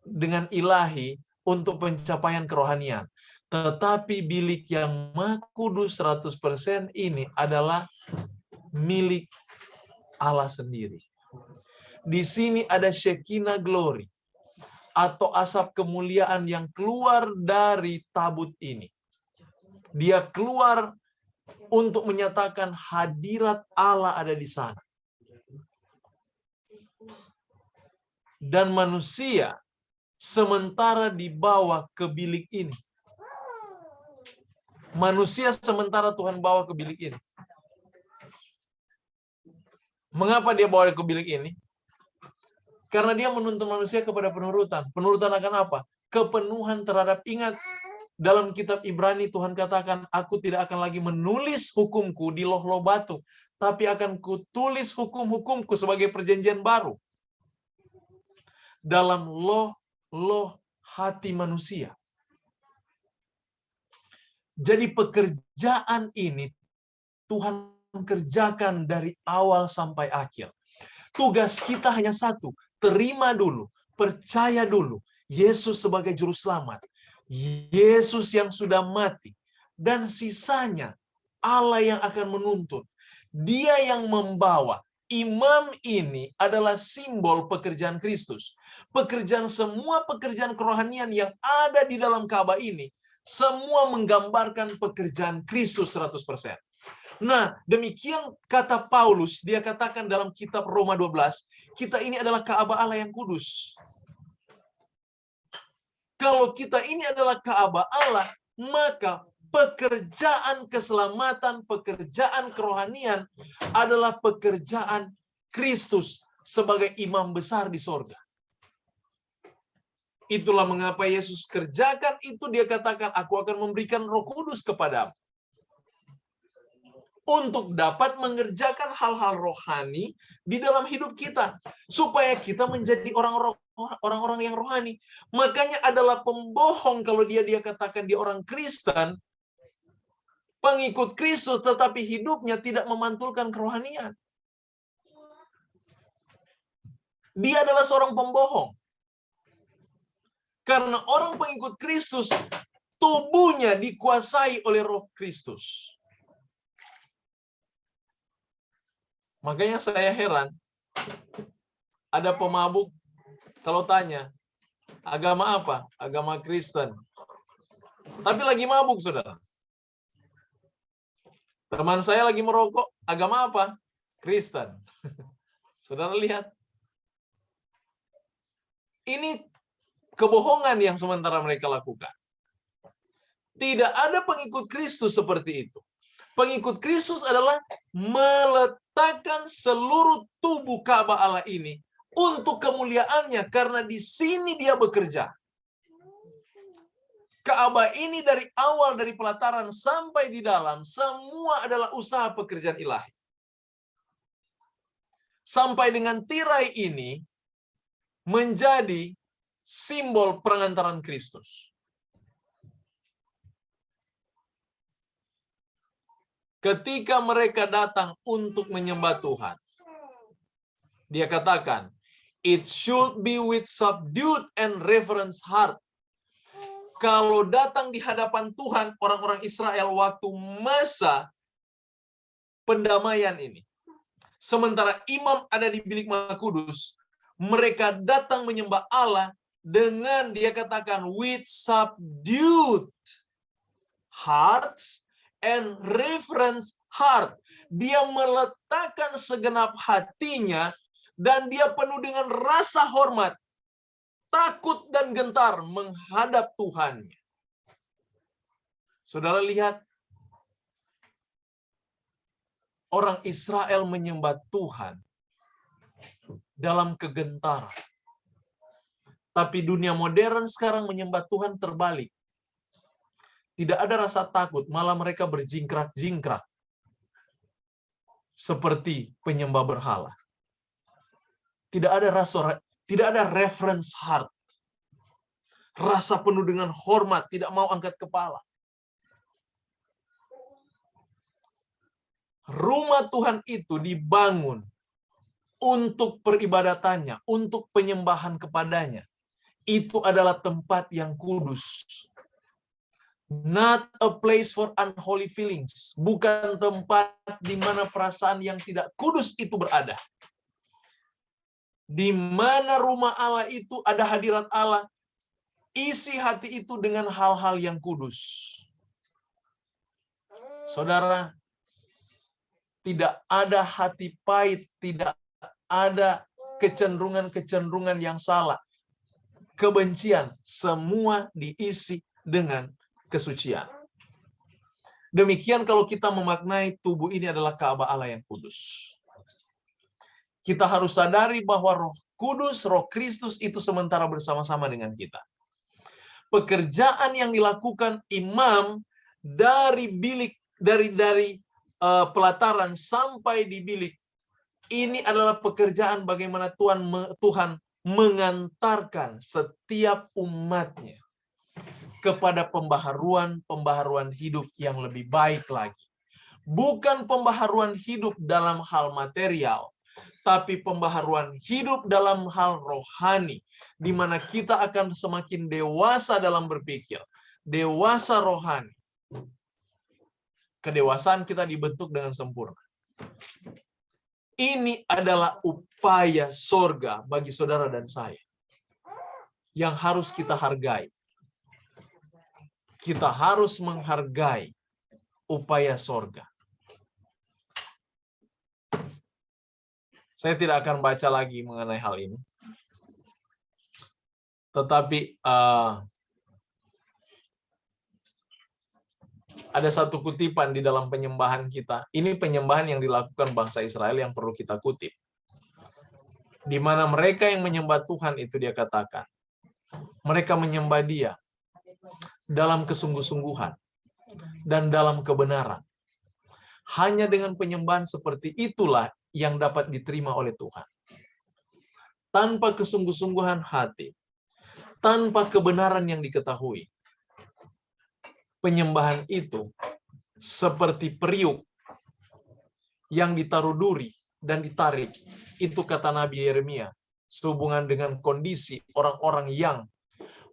dengan ilahi untuk pencapaian kerohanian. Tetapi bilik yang maha kudus 100% ini adalah milik Allah sendiri. Di sini ada Shekinah glory atau asap kemuliaan yang keluar dari tabut ini. Dia keluar untuk menyatakan hadirat Allah ada di sana. Dan manusia sementara dibawa ke bilik ini. Manusia sementara Tuhan bawa ke bilik ini. Mengapa dia bawa ke bilik ini? Karena dia menuntun manusia kepada penurutan. Penurutan akan apa? Kepenuhan terhadap, ingat, dalam kitab Ibrani Tuhan katakan, aku tidak akan lagi menulis hukumku di loh-loh batu, tapi akan kutulis hukum-hukumku sebagai perjanjian baru dalam loh-loh hati manusia. Jadi pekerjaan ini Tuhan kerjakan dari awal sampai akhir. Tugas kita hanya satu, terima dulu, percaya dulu, Yesus sebagai juru selamat, Yesus yang sudah mati, dan sisanya Allah yang akan menuntun. Dia yang membawa. Imam ini adalah simbol pekerjaan Kristus. Semua pekerjaan kerohanian yang ada di dalam Ka'bah ini, semua menggambarkan pekerjaan Kristus 100%. Nah, demikian kata Paulus, dia katakan dalam kitab Roma 12, kita ini adalah Ka'bah Allah yang kudus. Kalau kita ini adalah Ka'bah Allah, maka pekerjaan keselamatan, pekerjaan kerohanian adalah pekerjaan Kristus sebagai imam besar di sorga. Itulah mengapa Yesus kerjakan itu, dia katakan, aku akan memberikan Roh Kudus kepadamu. Untuk dapat mengerjakan hal-hal rohani di dalam hidup kita. Supaya kita menjadi orang-orang yang rohani. Makanya adalah pembohong kalau dia katakan dia orang Kristen, pengikut Kristus, tetapi hidupnya tidak memantulkan kerohanian. Dia adalah seorang pembohong. Karena orang pengikut Kristus, tubuhnya dikuasai oleh Roh Kristus. Makanya saya heran, ada pemabuk, kalau tanya, agama apa? Agama Kristen. Tapi lagi mabuk, saudara. Teman saya lagi merokok, agama apa? Kristen. Saudara lihat. Ini kebohongan yang sementara mereka lakukan. Tidak ada pengikut Kristus seperti itu. Pengikut Kristus adalah meletakkan seluruh tubuh Ka'bah Allah ini untuk kemuliaannya, karena di sini dia bekerja. Ka'bah ini dari awal, dari pelataran sampai di dalam, semua adalah usaha pekerjaan ilahi. Sampai dengan tirai ini menjadi simbol perantaran Kristus. Ketika mereka datang untuk menyembah Tuhan, dia katakan, it should be with subdued and reverence heart. Kalau datang di hadapan Tuhan, orang-orang Israel waktu masa pendamaian ini, sementara imam ada di bilik Maha Kudus, mereka datang menyembah Allah dengan, dia katakan, with subdued hearts and reverence heart. Dia meletakkan segenap hatinya dan dia penuh dengan rasa hormat, takut dan gentar menghadap Tuhannya. Saudara lihat, orang Israel menyembah Tuhan dalam kegentaran. Tapi dunia modern sekarang menyembah Tuhan terbalik. Tidak ada rasa takut, malah mereka berjingkrak-jingkrak seperti penyembah berhala. Tidak ada reverence heart. Rasa penuh dengan hormat, tidak mau angkat kepala. Rumah Tuhan itu dibangun untuk peribadatannya, untuk penyembahan kepadanya. Itu adalah tempat yang kudus. Not a place for unholy feelings. Bukan tempat di mana perasaan yang tidak kudus itu berada. Di mana rumah Allah itu ada hadirat Allah, isi hati itu dengan hal-hal yang kudus. Saudara, tidak ada hati pahit, tidak ada kecenderungan-kecenderungan yang salah. Kebencian, semua diisi dengan kesucian. Demikian kalau kita memaknai tubuh ini adalah Ka'bah Allah yang kudus. Kita harus sadari bahwa Roh Kudus, Roh Kristus itu sementara bersama-sama dengan kita. Pekerjaan yang dilakukan imam dari bilik, dari pelataran sampai di bilik, ini adalah pekerjaan bagaimana Tuhan mengantarkan setiap umatnya kepada pembaharuan hidup yang lebih baik lagi. Bukan pembaharuan hidup dalam hal material, tapi pembaharuan hidup dalam hal rohani, di mana kita akan semakin dewasa dalam berpikir, dewasa rohani. Kedewasaan kita dibentuk dengan sempurna. Ini adalah upaya sorga bagi saudara dan saya, yang harus kita hargai. Kita harus menghargai upaya sorga. Saya tidak akan baca lagi mengenai hal ini. Tetapi ada satu kutipan di dalam penyembahan kita. Ini penyembahan yang dilakukan bangsa Israel yang perlu kita kutip. Di mana mereka yang menyembah Tuhan itu dia katakan, mereka menyembah Dia dalam kesungguh-sungguhan dan dalam kebenaran. Hanya dengan penyembahan seperti itulah yang dapat diterima oleh Tuhan. Tanpa kesungguh-sungguhan hati, tanpa kebenaran yang diketahui, penyembahan itu seperti periuk yang ditaruh duri dan ditarik. Itu kata Nabi Yeremia. sehubungan dengan kondisi orang-orang yang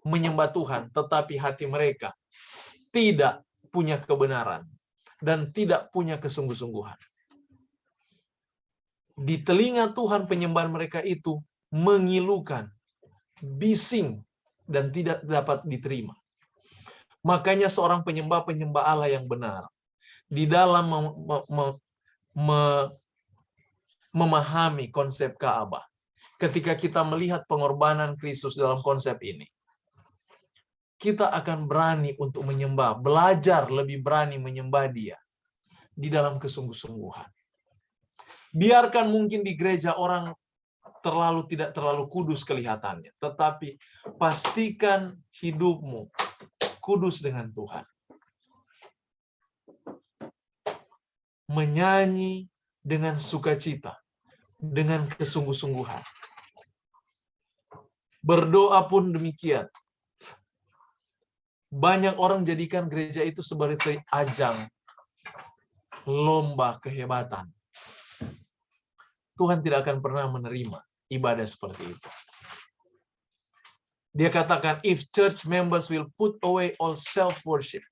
menyembah Tuhan, tetapi hati mereka tidak punya kebenaran dan tidak punya kesungguh-sungguhan. Di telinga Tuhan penyembahan mereka itu mengilukan, bising, dan tidak dapat diterima. Makanya seorang penyembah Allah yang benar, di dalam memahami konsep Ka'bah, ketika kita melihat pengorbanan Kristus dalam konsep ini, kita akan berani untuk menyembah, belajar lebih berani menyembah Dia di dalam kesungguh-sungguhan. Biarkan mungkin di gereja orang tidak terlalu kudus kelihatannya, tetapi pastikan hidupmu kudus dengan Tuhan. Menyanyi dengan sukacita, dengan kesungguh-sungguhan. Berdoa pun demikian. Banyak orang jadikan gereja itu sebagai ajang lomba kehebatan. Tuhan tidak akan pernah menerima ibadah seperti itu. Dia katakan, if church members will put away all self-worship,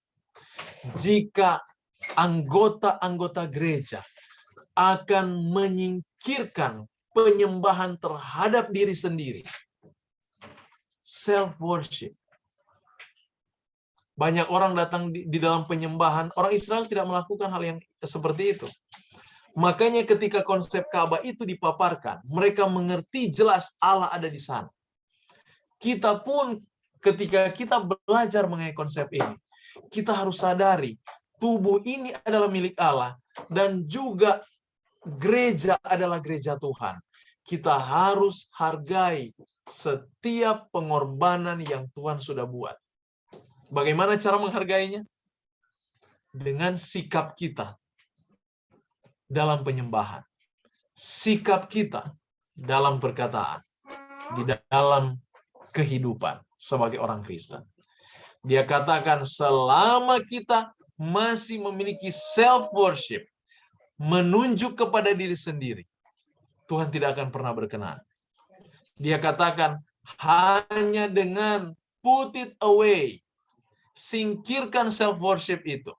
jika anggota-anggota gereja akan menyingkirkan penyembahan terhadap diri sendiri, self-worship. Banyak orang datang di dalam penyembahan, orang Israel tidak melakukan hal yang seperti itu. Makanya ketika konsep Ka'bah itu dipaparkan, mereka mengerti jelas Allah ada di sana. Kita pun ketika kita belajar mengenai konsep ini, kita harus sadari tubuh ini adalah milik Allah dan juga gereja adalah gereja Tuhan. Kita harus hargai setiap pengorbanan yang Tuhan sudah buat. Bagaimana cara menghargainya? Dengan sikap kita dalam penyembahan, sikap kita dalam perkataan, di dalam kehidupan sebagai orang Kristen. Dia katakan selama kita masih memiliki self-worship, menunjuk kepada diri sendiri, Tuhan tidak akan pernah berkenan. Dia katakan hanya dengan put it away, singkirkan self-worship itu.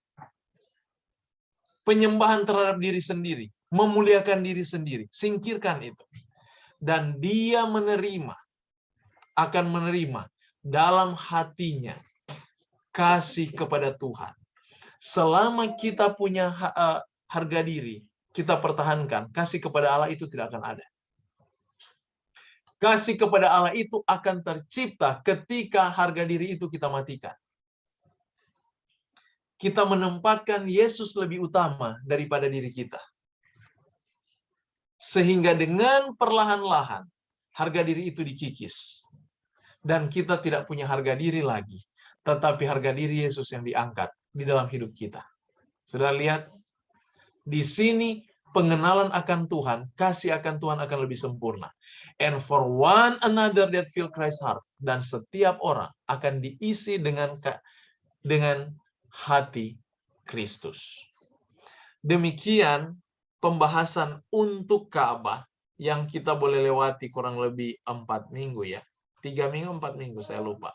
Penyembahan terhadap diri sendiri, memuliakan diri sendiri, singkirkan itu. Dan dia akan menerima dalam hatinya kasih kepada Tuhan. Selama kita punya harga diri, kita pertahankan, kasih kepada Allah itu tidak akan ada. Kasih kepada Allah itu akan tercipta ketika harga diri itu kita matikan. Kita menempatkan Yesus lebih utama daripada diri kita. Sehingga dengan perlahan-lahan harga diri itu dikikis. Dan kita tidak punya harga diri lagi. Tetapi harga diri Yesus yang diangkat di dalam hidup kita. Sudah lihat? Di sini pengenalan akan Tuhan, kasih akan Tuhan akan lebih sempurna. And for one another that feel Christ's heart. Dan setiap orang akan diisi dengan hati Kristus. Demikian pembahasan untuk Ka'bah yang kita boleh lewati kurang lebih 4 minggu ya. 3 minggu, 4 minggu, saya lupa.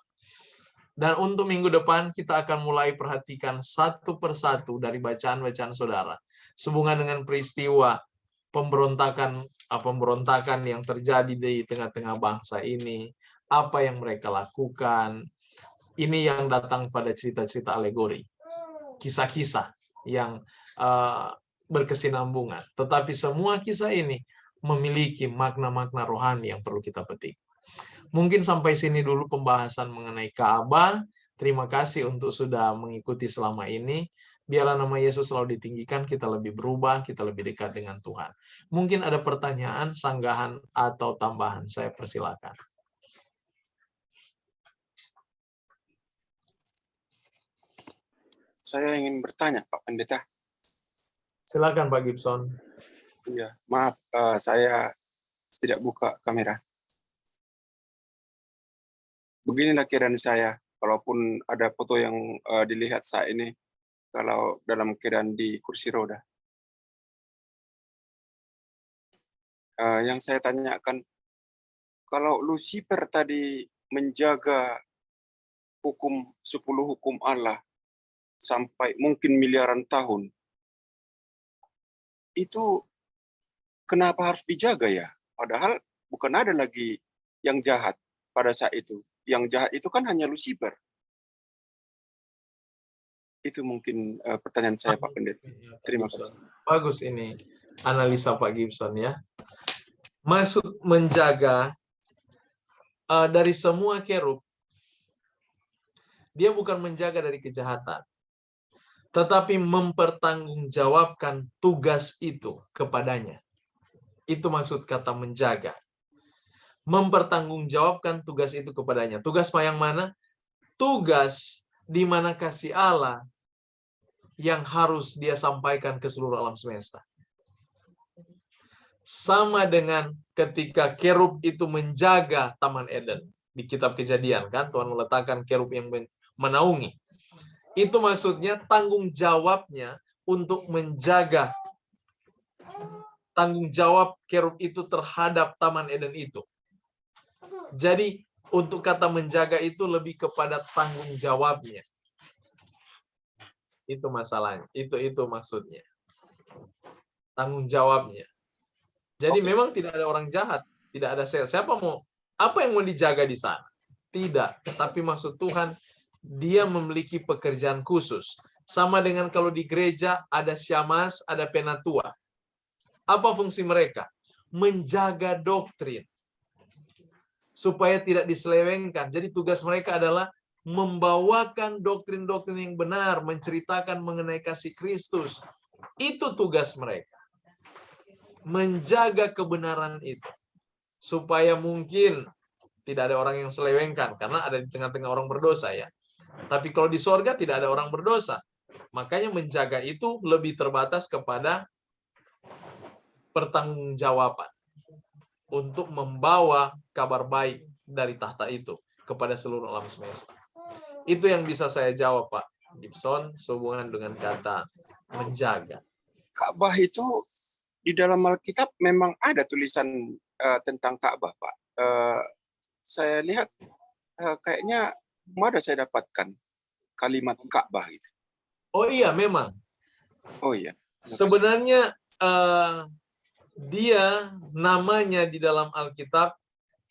Dan untuk minggu depan kita akan mulai perhatikan satu persatu dari bacaan-bacaan saudara. Sehubungan dengan peristiwa pemberontakan yang terjadi di tengah-tengah bangsa ini. Apa yang mereka lakukan. Ini yang datang pada cerita-cerita alegori. Kisah-kisah yang berkesinambungan. Tetapi semua kisah ini memiliki makna-makna rohani yang perlu kita petik. Mungkin sampai sini dulu pembahasan mengenai Ka'bah. Terima kasih untuk sudah mengikuti selama ini. Biarlah nama Yesus selalu ditinggikan, kita lebih berubah, kita lebih dekat dengan Tuhan. Mungkin ada pertanyaan, sanggahan, atau tambahan. Saya persilakan. Saya ingin bertanya, Pak Pendeta. Silakan, Pak Gibson. Iya, maaf, saya tidak buka kamera. Beginilah keadaan saya, walaupun ada foto yang dilihat saat ini, kalau dalam keadaan di kursi roda. Yang saya tanyakan, kalau Lucifer tadi menjaga 10 hukum Allah sampai mungkin miliaran tahun, itu kenapa harus dijaga ya? Padahal bukan ada lagi yang jahat pada saat itu. Yang jahat itu kan hanya Lucifer. Itu mungkin pertanyaan saya, Pak Pendeta. Terima kasih. Bagus ini analisa Pak Gibson ya. Maksud menjaga dari semua kerub, dia bukan menjaga dari kejahatan, tetapi mempertanggungjawabkan tugas itu kepadanya. Itu maksud kata menjaga. Mempertanggungjawabkan tugas itu kepadanya. Tugas yang mana? Tugas di mana kasih Allah yang harus dia sampaikan ke seluruh alam semesta. Sama dengan ketika kerub itu menjaga Taman Eden. Di kitab Kejadian kan, Tuhan meletakkan kerub yang menaungi. Itu maksudnya tanggung jawabnya untuk menjaga, tanggung jawab kerub itu terhadap Taman Eden itu. Jadi untuk kata menjaga itu lebih kepada tanggung jawabnya. Itu masalahnya. Itu maksudnya. Tanggung jawabnya. Jadi memang tidak ada orang jahat, tidak ada siapa apa yang mau dijaga di sana. Tidak, tapi maksud Tuhan dia memiliki pekerjaan khusus. Sama dengan kalau di gereja ada syamas, ada penatua. Apa fungsi mereka? Menjaga doktrin supaya tidak diselewengkan. Jadi tugas mereka adalah membawakan doktrin-doktrin yang benar, menceritakan mengenai kasih Kristus. Itu tugas mereka. Menjaga kebenaran itu. Supaya mungkin tidak ada orang yang selewengkan. Karena ada di tengah-tengah orang berdosa ya. Tapi kalau di sorga tidak ada orang berdosa. Makanya menjaga itu lebih terbatas kepada pertanggungjawaban. Untuk membawa kabar baik dari tahta itu kepada seluruh alam semesta. Itu yang bisa saya jawab Pak Gibson sehubungan dengan kata menjaga. Ka'bah itu di dalam Alkitab memang ada tulisan tentang Ka'bah, Pak. Saya lihat kayaknya ada saya dapatkan kalimat Ka'bah itu. Oh iya, memang. Oh iya. Sebenarnya dia namanya di dalam Alkitab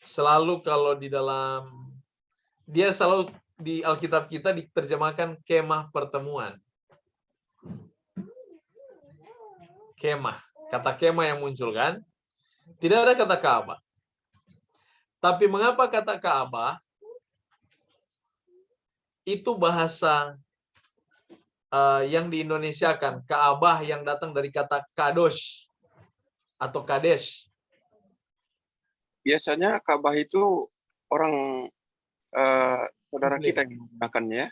selalu kalau di dalam dia selalu di Alkitab kita diterjemahkan kemah pertemuan. Kemah. Kata kemah yang muncul kan? Tidak ada kata Ka'bah. Tapi mengapa kata Ka'bah? Itu bahasa yang diindonesiakan. Ka'bah yang datang dari kata kadosh atau kadesh. Biasanya Ka'bah itu orang saudara kita yang menggunakannya.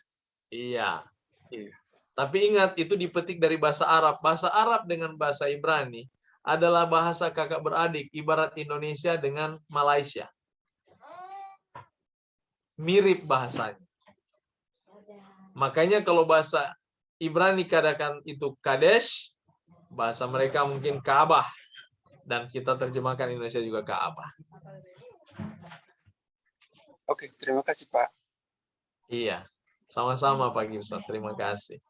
Iya. Iya. Tapi ingat, itu dipetik dari bahasa Arab. Bahasa Arab dengan bahasa Ibrani adalah bahasa kakak beradik, ibarat Indonesia dengan Malaysia. Mirip bahasanya. Makanya kalau bahasa Ibrani katakan itu Kadesh, bahasa mereka mungkin Ka'bah. Dan kita terjemahkan Indonesia juga Ka'bah. Oke, terima kasih Pak. Iya, sama-sama Pak Gibson. Terima kasih.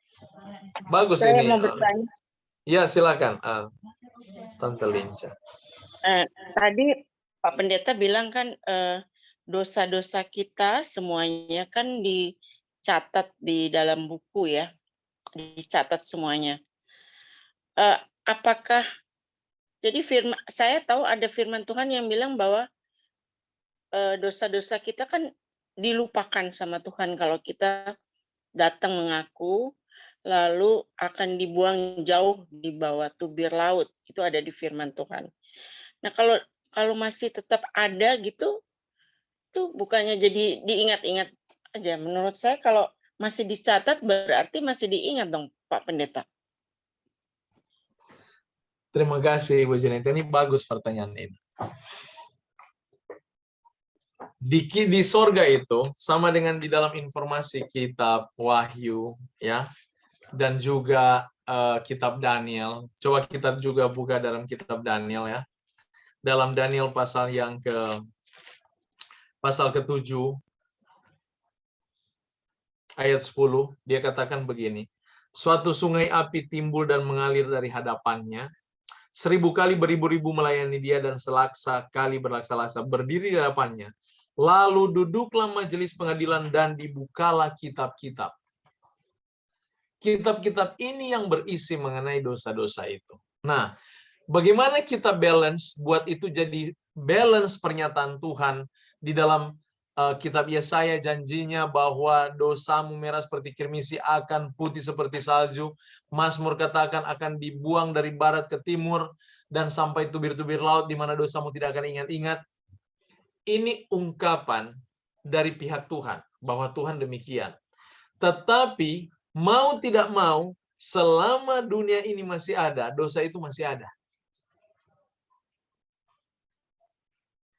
Bagus Saya ini. mau bertanya. Ya, silakan. Tante Linca. Tadi Pak Pendeta bilang kan dosa-dosa kita semuanya kan dicatat di dalam buku ya. Dicatat semuanya. Apakah jadi saya tahu ada firman Tuhan yang bilang bahwa dosa-dosa kita kan dilupakan sama Tuhan kalau kita datang mengaku, lalu akan dibuang jauh di bawah tubir laut. Itu ada di firman Tuhan. Nah, kalau masih tetap ada gitu, tuh bukannya jadi diingat-ingat aja. Menurut saya kalau masih dicatat berarti masih diingat dong, Pak Pendeta. Terima kasih Ibu Janita. Ini bagus pertanyaan ini. Di sorga itu sama dengan di dalam informasi kitab Wahyu ya, dan juga kitab Daniel. Coba kita juga buka dalam kitab Daniel ya. Dalam Daniel pasal yang pasal ke-7 ayat 10, dia katakan begini, suatu sungai api timbul dan mengalir dari hadapannya, 1000 kali beribu-ribu melayani dia, dan selaksa kali berlaksa-laksa berdiri di hadapannya. Lalu duduklah majelis pengadilan dan dibukalah kitab-kitab. Kitab-kitab ini yang berisi mengenai dosa-dosa itu. Nah, bagaimana kita balance buat itu jadi balance pernyataan Tuhan di dalam kitab Yesaya, janjinya bahwa dosamu merah seperti kirmisi akan putih seperti salju. Mazmur katakan akan dibuang dari barat ke timur dan sampai tubir-tubir laut di mana dosamu tidak akan ingat-ingat. Ini ungkapan dari pihak Tuhan bahwa Tuhan demikian. Tetapi mau tidak mau, selama dunia ini masih ada, dosa itu masih ada.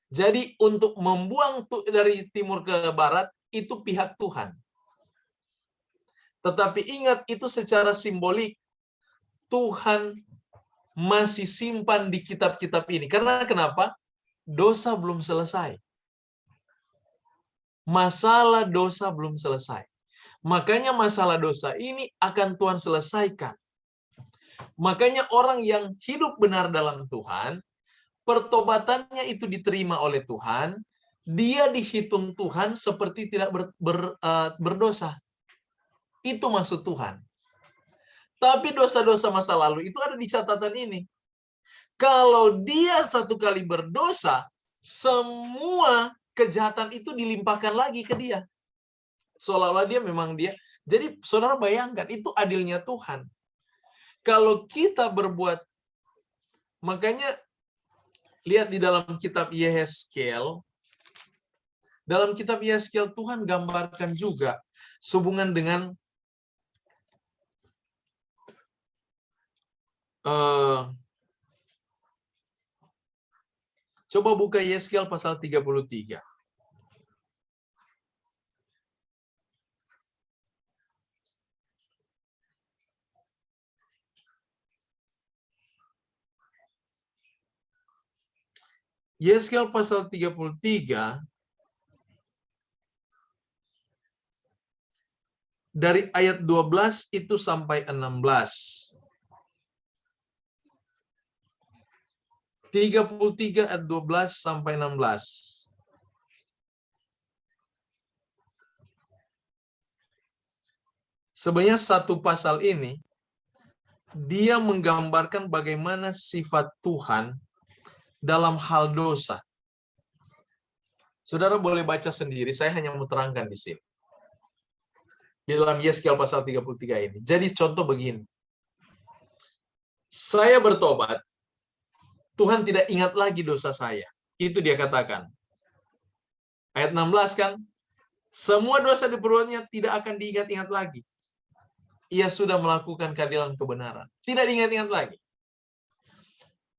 Jadi untuk membuang dari timur ke barat, itu pihak Tuhan. Tetapi ingat, itu secara simbolik. Tuhan masih simpan di kitab-kitab ini. Karena kenapa? Dosa belum selesai. Masalah dosa belum selesai. Makanya masalah dosa ini akan Tuhan selesaikan. Makanya orang yang hidup benar dalam Tuhan, pertobatannya itu diterima oleh Tuhan, dia dihitung Tuhan seperti tidak berdosa. Itu maksud Tuhan. Tapi dosa-dosa masa lalu itu ada di catatan ini. Kalau dia satu kali berdosa, semua kejahatan itu dilimpahkan lagi ke dia. Seolah-olah dia memang dia. Jadi saudara bayangkan, itu adilnya Tuhan. Kalau kita berbuat, makanya lihat di dalam kitab Yehezkiel, dalam kitab Yehezkiel Tuhan gambarkan juga sehubungan dengan coba buka Yehezkiel pasal 33. Yehezkiel pasal 33 dari ayat 12 itu sampai 16. 33 ayat 12 sampai 16. Sebenarnya satu pasal ini dia menggambarkan bagaimana sifat Tuhan dalam hal dosa. Saudara boleh baca sendiri, saya hanya mau terangkan di sini. Di dalam Yehezkiel pasal 33 ini. Jadi contoh begini. Saya bertobat, Tuhan tidak ingat lagi dosa saya. Itu dia katakan. Ayat 16 kan, semua dosa di perbuatannya tidak akan diingat-ingat lagi. Ia sudah melakukan keadilan kebenaran. Tidak diingat-ingat lagi.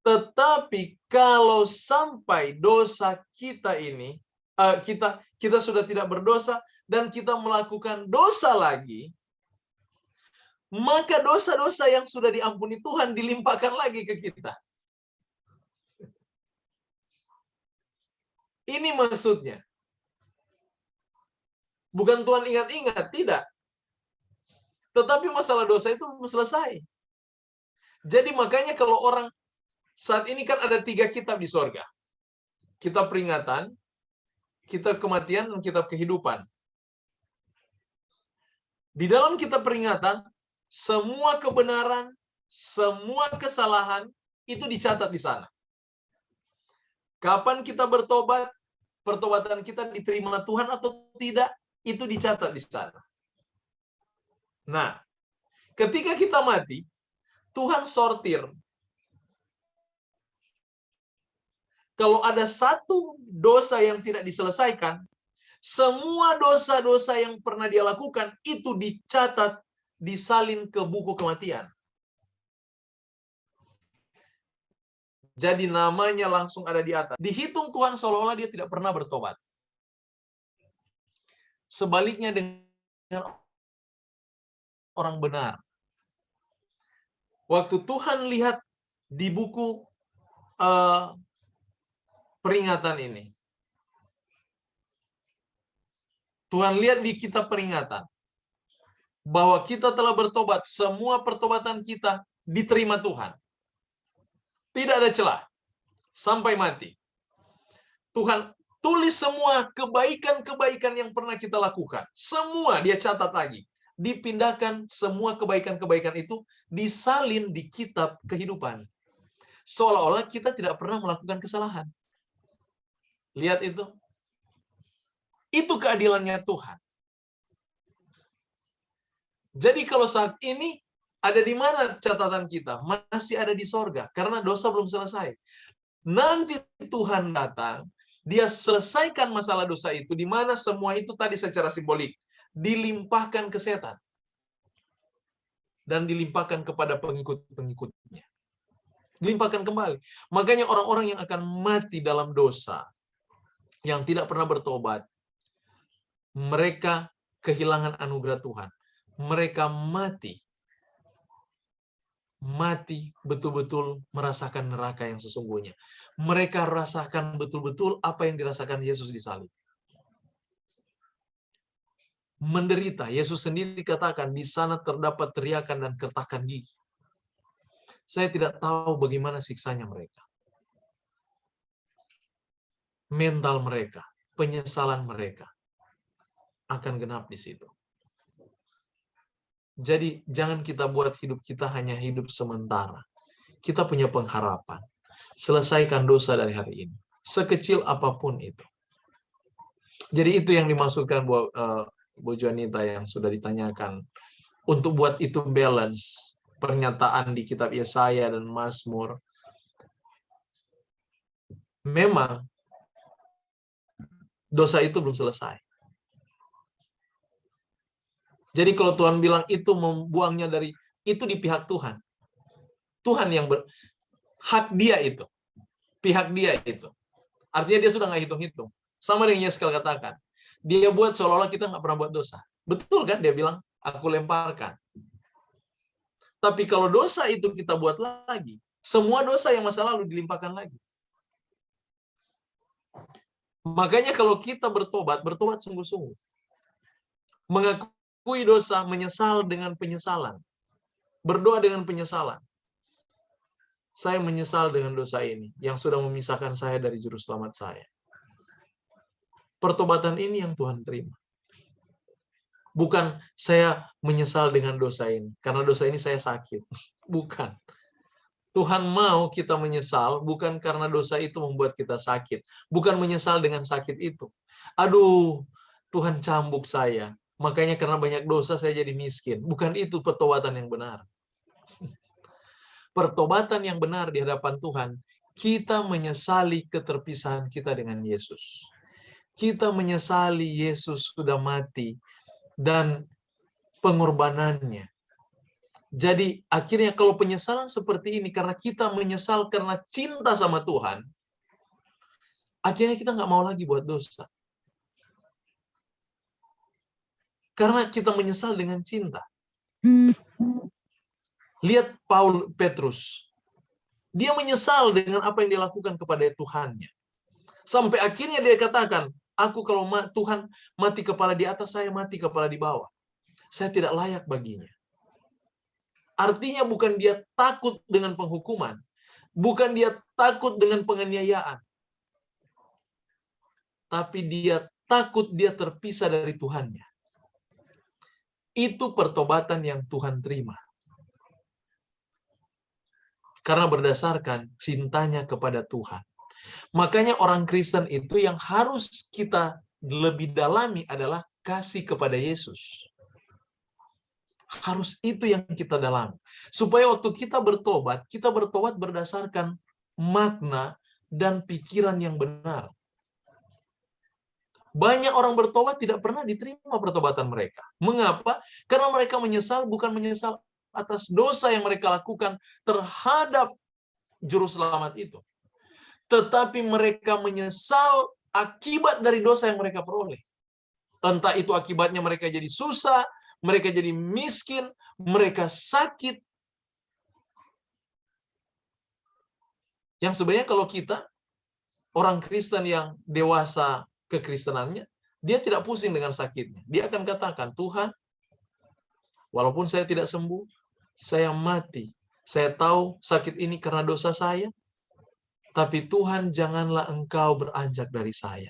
Tetapi kalau sampai dosa kita ini, kita sudah tidak berdosa dan kita melakukan dosa lagi, maka dosa-dosa yang sudah diampuni Tuhan dilimpahkan lagi ke kita. Ini maksudnya. Bukan Tuhan ingat-ingat, tidak. Tetapi masalah dosa itu belum selesai. Jadi makanya kalau orang, saat ini kan ada 3 kitab di sorga. Kitab peringatan, kitab kematian, dan kitab kehidupan. Di dalam kitab peringatan, semua kebenaran, semua kesalahan, itu dicatat di sana. Kapan kita bertobat, pertobatan kita diterima Tuhan atau tidak, itu dicatat di sana. Nah, ketika kita mati, Tuhan sortir. Kalau ada satu dosa yang tidak diselesaikan, semua dosa-dosa yang pernah dia lakukan, itu dicatat, disalin ke buku kematian. Jadi namanya langsung ada di atas. Dihitung Tuhan seolah-olah dia tidak pernah bertobat. Sebaliknya dengan orang benar. Waktu Tuhan lihat di buku peringatan ini, Tuhan lihat di kitab peringatan bahwa kita telah bertobat, semua pertobatan kita diterima Tuhan. Tidak ada celah sampai mati. Tuhan tulis semua kebaikan-kebaikan yang pernah kita lakukan. Semua dia catat lagi. Dipindahkan semua kebaikan-kebaikan itu disalin di kitab kehidupan. Seolah-olah kita tidak pernah melakukan kesalahan. Lihat itu. Itu keadilannya Tuhan. Jadi kalau saat ini ada di mana catatan kita? Masih ada di sorga. Karena dosa belum selesai. Nanti Tuhan datang, dia selesaikan masalah dosa itu, di mana semua itu tadi secara simbolik dilimpahkan ke setan dan dilimpahkan kepada pengikut-pengikutnya. Dilimpahkan kembali. Makanya orang-orang yang akan mati dalam dosa, yang tidak pernah bertobat, mereka kehilangan anugerah Tuhan. Mereka mati betul-betul merasakan neraka yang sesungguhnya. Mereka rasakan betul-betul apa yang dirasakan Yesus di salib. Menderita. Yesus sendiri katakan di sana terdapat teriakan dan kertakan gigi. Saya tidak tahu bagaimana siksanya mereka. Mental mereka, penyesalan mereka akan genap di situ. Jadi jangan kita buat hidup kita hanya hidup sementara. Kita punya pengharapan. Selesaikan dosa dari hari ini. Sekecil apapun itu. Jadi itu yang dimaksudkan Bu Juanita yang sudah ditanyakan. Untuk buat itu balance. Pernyataan di kitab Yesaya dan Mazmur. Memang dosa itu belum selesai. Jadi kalau Tuhan bilang itu membuangnya dari, itu di pihak Tuhan. Tuhan yang hak dia itu. Pihak dia itu. Artinya dia sudah nggak hitung-hitung. Sama dengan Yeskel katakan. Dia buat seolah-olah kita nggak pernah buat dosa. Betul kan? Dia bilang, aku lemparkan. Tapi kalau dosa itu kita buat lagi, semua dosa yang masa lalu dilimpahkan lagi. Makanya kalau kita bertobat sungguh-sungguh. Mengakui dosa, menyesal dengan penyesalan. Berdoa dengan penyesalan. Saya menyesal dengan dosa ini yang sudah memisahkan saya dari juru selamat saya. Pertobatan ini yang Tuhan terima. Bukan saya menyesal dengan dosa ini, karena dosa ini saya sakit. Bukan. Tuhan mau kita menyesal, bukan karena dosa itu membuat kita sakit. Bukan menyesal dengan sakit itu. Aduh, Tuhan cambuk saya. Makanya karena banyak dosa saya jadi miskin. Bukan itu pertobatan yang benar. Pertobatan yang benar di hadapan Tuhan, kita menyesali keterpisahan kita dengan Yesus. Kita menyesali Yesus sudah mati dan pengorbanannya. Jadi akhirnya kalau penyesalan seperti ini karena kita menyesal karena cinta sama Tuhan, akhirnya kita nggak mau lagi buat dosa. Karena kita menyesal dengan cinta. Lihat Petrus. Dia menyesal dengan apa yang dia lakukan kepada Tuhannya. Sampai akhirnya dia katakan, aku kalau Tuhan mati kepala di atas, saya mati kepala di bawah. Saya tidak layak baginya. Artinya bukan dia takut dengan penghukuman. Bukan dia takut dengan penganiayaan. Tapi dia takut dia terpisah dari Tuhannya. Itu pertobatan yang Tuhan terima. Karena berdasarkan cintanya kepada Tuhan. Makanya orang Kristen itu yang harus kita lebih dalami adalah kasih kepada Yesus. Harus itu yang kita dalami. Supaya waktu kita bertobat berdasarkan makna dan pikiran yang benar. Banyak orang bertobat tidak pernah diterima pertobatan mereka. Mengapa? Karena mereka menyesal, bukan menyesal atas dosa yang mereka lakukan terhadap juru selamat itu. Tetapi mereka menyesal akibat dari dosa yang mereka peroleh. Entah itu akibatnya mereka jadi susah, mereka jadi miskin, mereka sakit. Yang sebenarnya kalau kita, orang Kristen yang dewasa kekristenannya, Dia tidak pusing dengan sakitnya. Dia akan katakan, Tuhan, walaupun saya tidak sembuh, saya mati. Saya tahu sakit ini karena dosa saya, tapi Tuhan janganlah Engkau beranjak dari saya.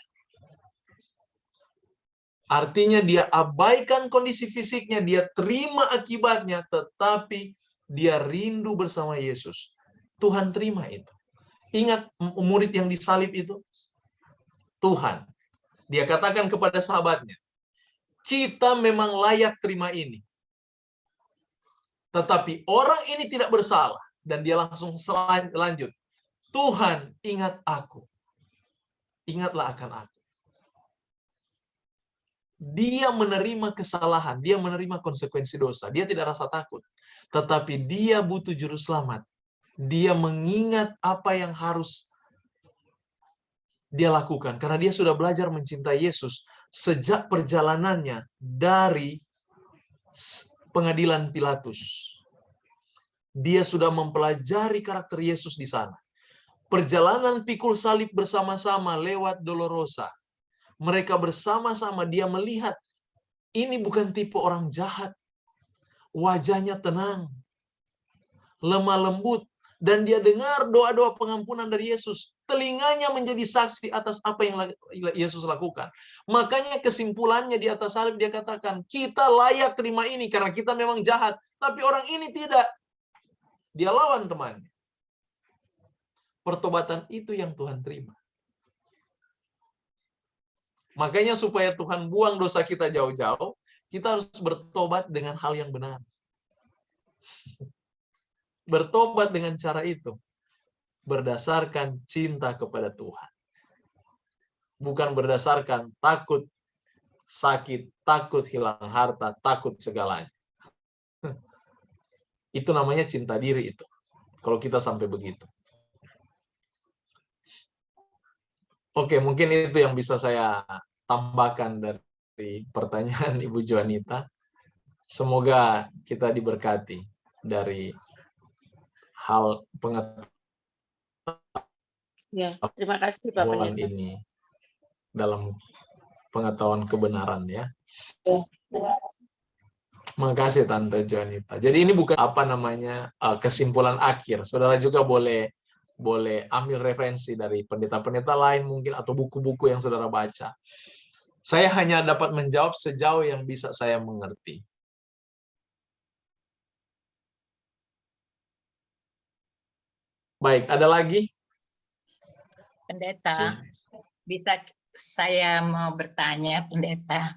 Artinya dia abaikan kondisi fisiknya, dia terima akibatnya, tetapi dia rindu bersama Yesus. Tuhan terima itu. Ingat murid yang disalib itu? Tuhan. Dia katakan kepada sahabatnya, kita memang layak terima ini. Tetapi orang ini tidak bersalah. Dan dia langsung lanjut. Tuhan, ingat aku. Ingatlah akan aku. Dia menerima kesalahan, dia menerima konsekuensi dosa, dia tidak rasa takut. Tetapi dia butuh juru selamat. Dia mengingat apa yang harus dia lakukan, karena dia sudah belajar mencintai Yesus sejak perjalanannya dari pengadilan Pilatus. Dia sudah mempelajari karakter Yesus di sana. Perjalanan pikul salib bersama-sama lewat Dolorosa. Mereka bersama-sama, dia melihat ini bukan tipe orang jahat. Wajahnya tenang, lemah lembut, dan dia dengar doa-doa pengampunan dari Yesus. Telinganya menjadi saksi atas apa yang Yesus lakukan. Makanya kesimpulannya di atas salib dia katakan, kita layak terima ini karena kita memang jahat, tapi orang ini tidak. Dia lawan temannya. Pertobatan itu yang Tuhan terima. Makanya supaya Tuhan buang dosa kita jauh-jauh, kita harus bertobat dengan hal yang benar. Bertobat dengan cara itu. Berdasarkan cinta kepada Tuhan. Bukan berdasarkan takut, sakit, takut hilang harta, takut segalanya. Itu namanya cinta diri itu. Kalau kita sampai begitu. Oke, mungkin itu yang bisa saya tambahkan dari pertanyaan Ibu Juanita. Semoga kita diberkati dari hal pengetahuan Ya, terima kasih Pak Pendeta. ini dalam pengetahuan kebenaran ya. Makasih Tante Juanita. Jadi ini bukan apa namanya kesimpulan akhir. Saudara juga boleh ambil referensi dari pendeta-pendeta lain mungkin atau buku-buku yang saudara baca. Saya hanya dapat menjawab sejauh yang bisa saya mengerti. Baik, ada lagi? Pendeta, bisa saya mau bertanya, Pendeta?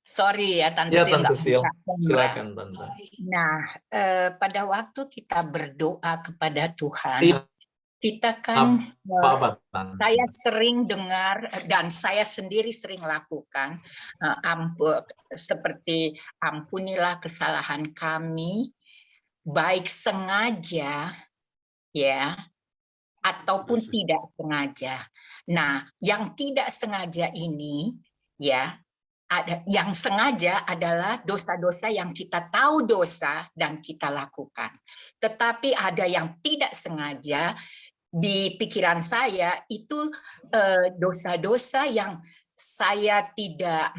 Sorry ya, Tante Ya, Sil Tante nggak Sil. buka. Silakan, Tante. Nah, pada waktu kita berdoa kepada Tuhan, Iya. kita kan, Apa, Tante? saya sering dengar dan saya sendiri sering lakukan, seperti ampunilah kesalahan kami, baik sengaja, ya, ataupun tidak sengaja. Nah, yang tidak sengaja ini, ya, yang sengaja adalah dosa-dosa yang kita tahu dosa dan kita lakukan. Tetapi ada yang tidak sengaja di pikiran saya itu dosa-dosa yang saya tidak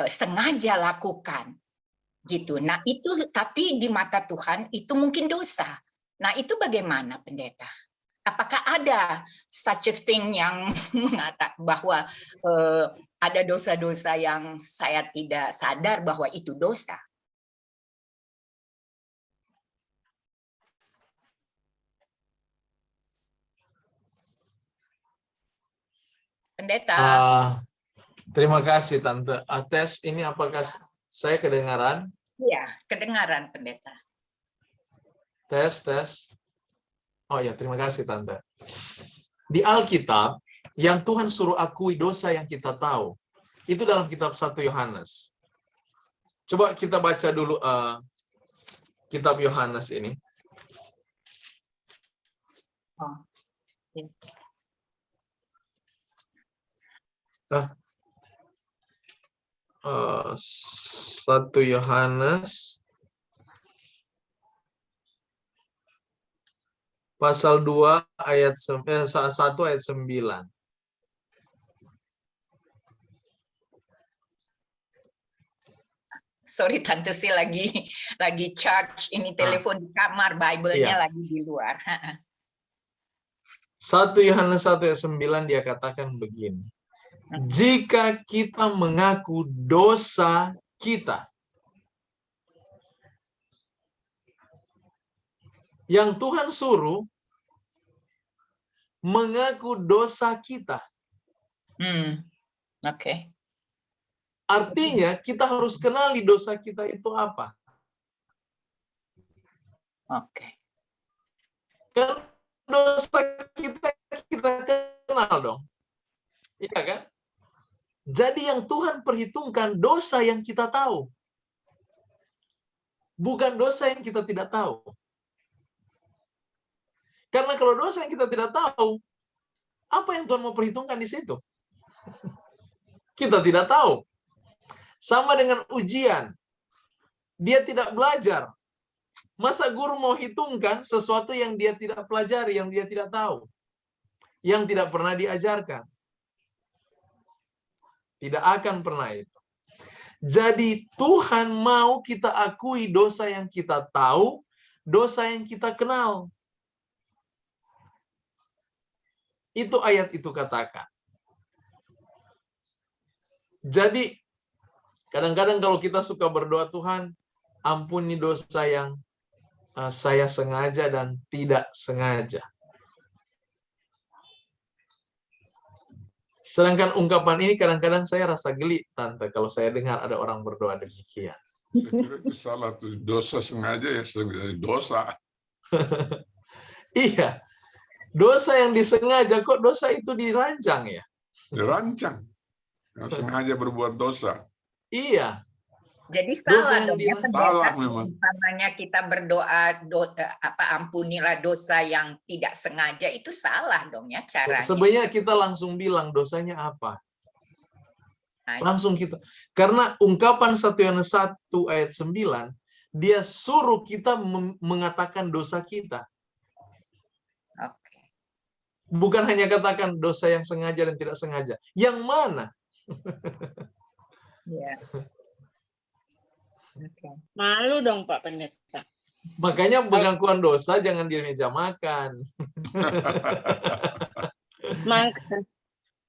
sengaja lakukan gitu. Nah, itu tapi di mata Tuhan itu mungkin dosa. Nah, itu bagaimana, Pendeta? Apakah ada such a thing yang mengatakan bahwa ada dosa-dosa yang saya tidak sadar bahwa itu dosa? Pendeta. Terima kasih Tante. Tes ini apakah saya kedengaran? Iya, kedengaran Pendeta. Tes. Oh ya, terima kasih Tante. Di Alkitab, yang Tuhan suruh akui dosa yang kita tahu, itu dalam kitab 1 Yohanes. Coba kita baca dulu kitab Yohanes ini. Oh, ya. 1 Yohanes pasal 2 ayat 1 ayat 9. Sorry Tante sih lagi charge ini telepon di kamar, Bible-nya lagi di luar. 1 Yohanes 1 ayat 9 dia katakan begini. Jika kita mengaku dosa kita, yang Tuhan suruh mengaku dosa kita. Oke. Artinya kita harus kenali dosa kita itu apa. Oke. Kan dosa kita kenal dong. Iya kan? Jadi yang Tuhan perhitungkan dosa yang kita tahu. Bukan dosa yang kita tidak tahu. Karena kalau dosa yang kita tidak tahu, apa yang Tuhan mau perhitungkan di situ? Kita tidak tahu. Sama dengan ujian. Dia tidak belajar. Masa guru mau hitungkan sesuatu yang dia tidak pelajari, yang dia tidak tahu, yang tidak pernah diajarkan? Tidak akan pernah itu. Jadi Tuhan mau kita akui dosa yang kita tahu, dosa yang kita kenal. Itu ayat itu katakan. Jadi kadang-kadang kalau kita suka berdoa, Tuhan ampuni dosa yang saya sengaja dan tidak sengaja. Sedangkan ungkapan ini kadang-kadang saya rasa geli, Tante, kalau saya dengar ada orang berdoa demikian. Saya kira itu salah tuh, dosa sengaja ya dosa. Iya, dosa yang disengaja, kok dosa itu dirancang ya? Dirancang. Yang sengaja berbuat dosa. Iya. Jadi Dosa salah yang dong ya, salah memang. Namanya kita berdoa ampunilah dosa yang tidak sengaja, itu salah dong ya caranya. Sebenarnya kita langsung bilang dosanya apa. Langsung kita. Karena ungkapan 1 Yohanes 1 ayat 9, dia suruh kita mengatakan dosa kita. Oke. Bukan hanya katakan dosa yang sengaja dan tidak sengaja. Yang mana? Ya. Okay. Malu dong Pak Pendeta. Makanya pengakuan dosa jangan di meja makan.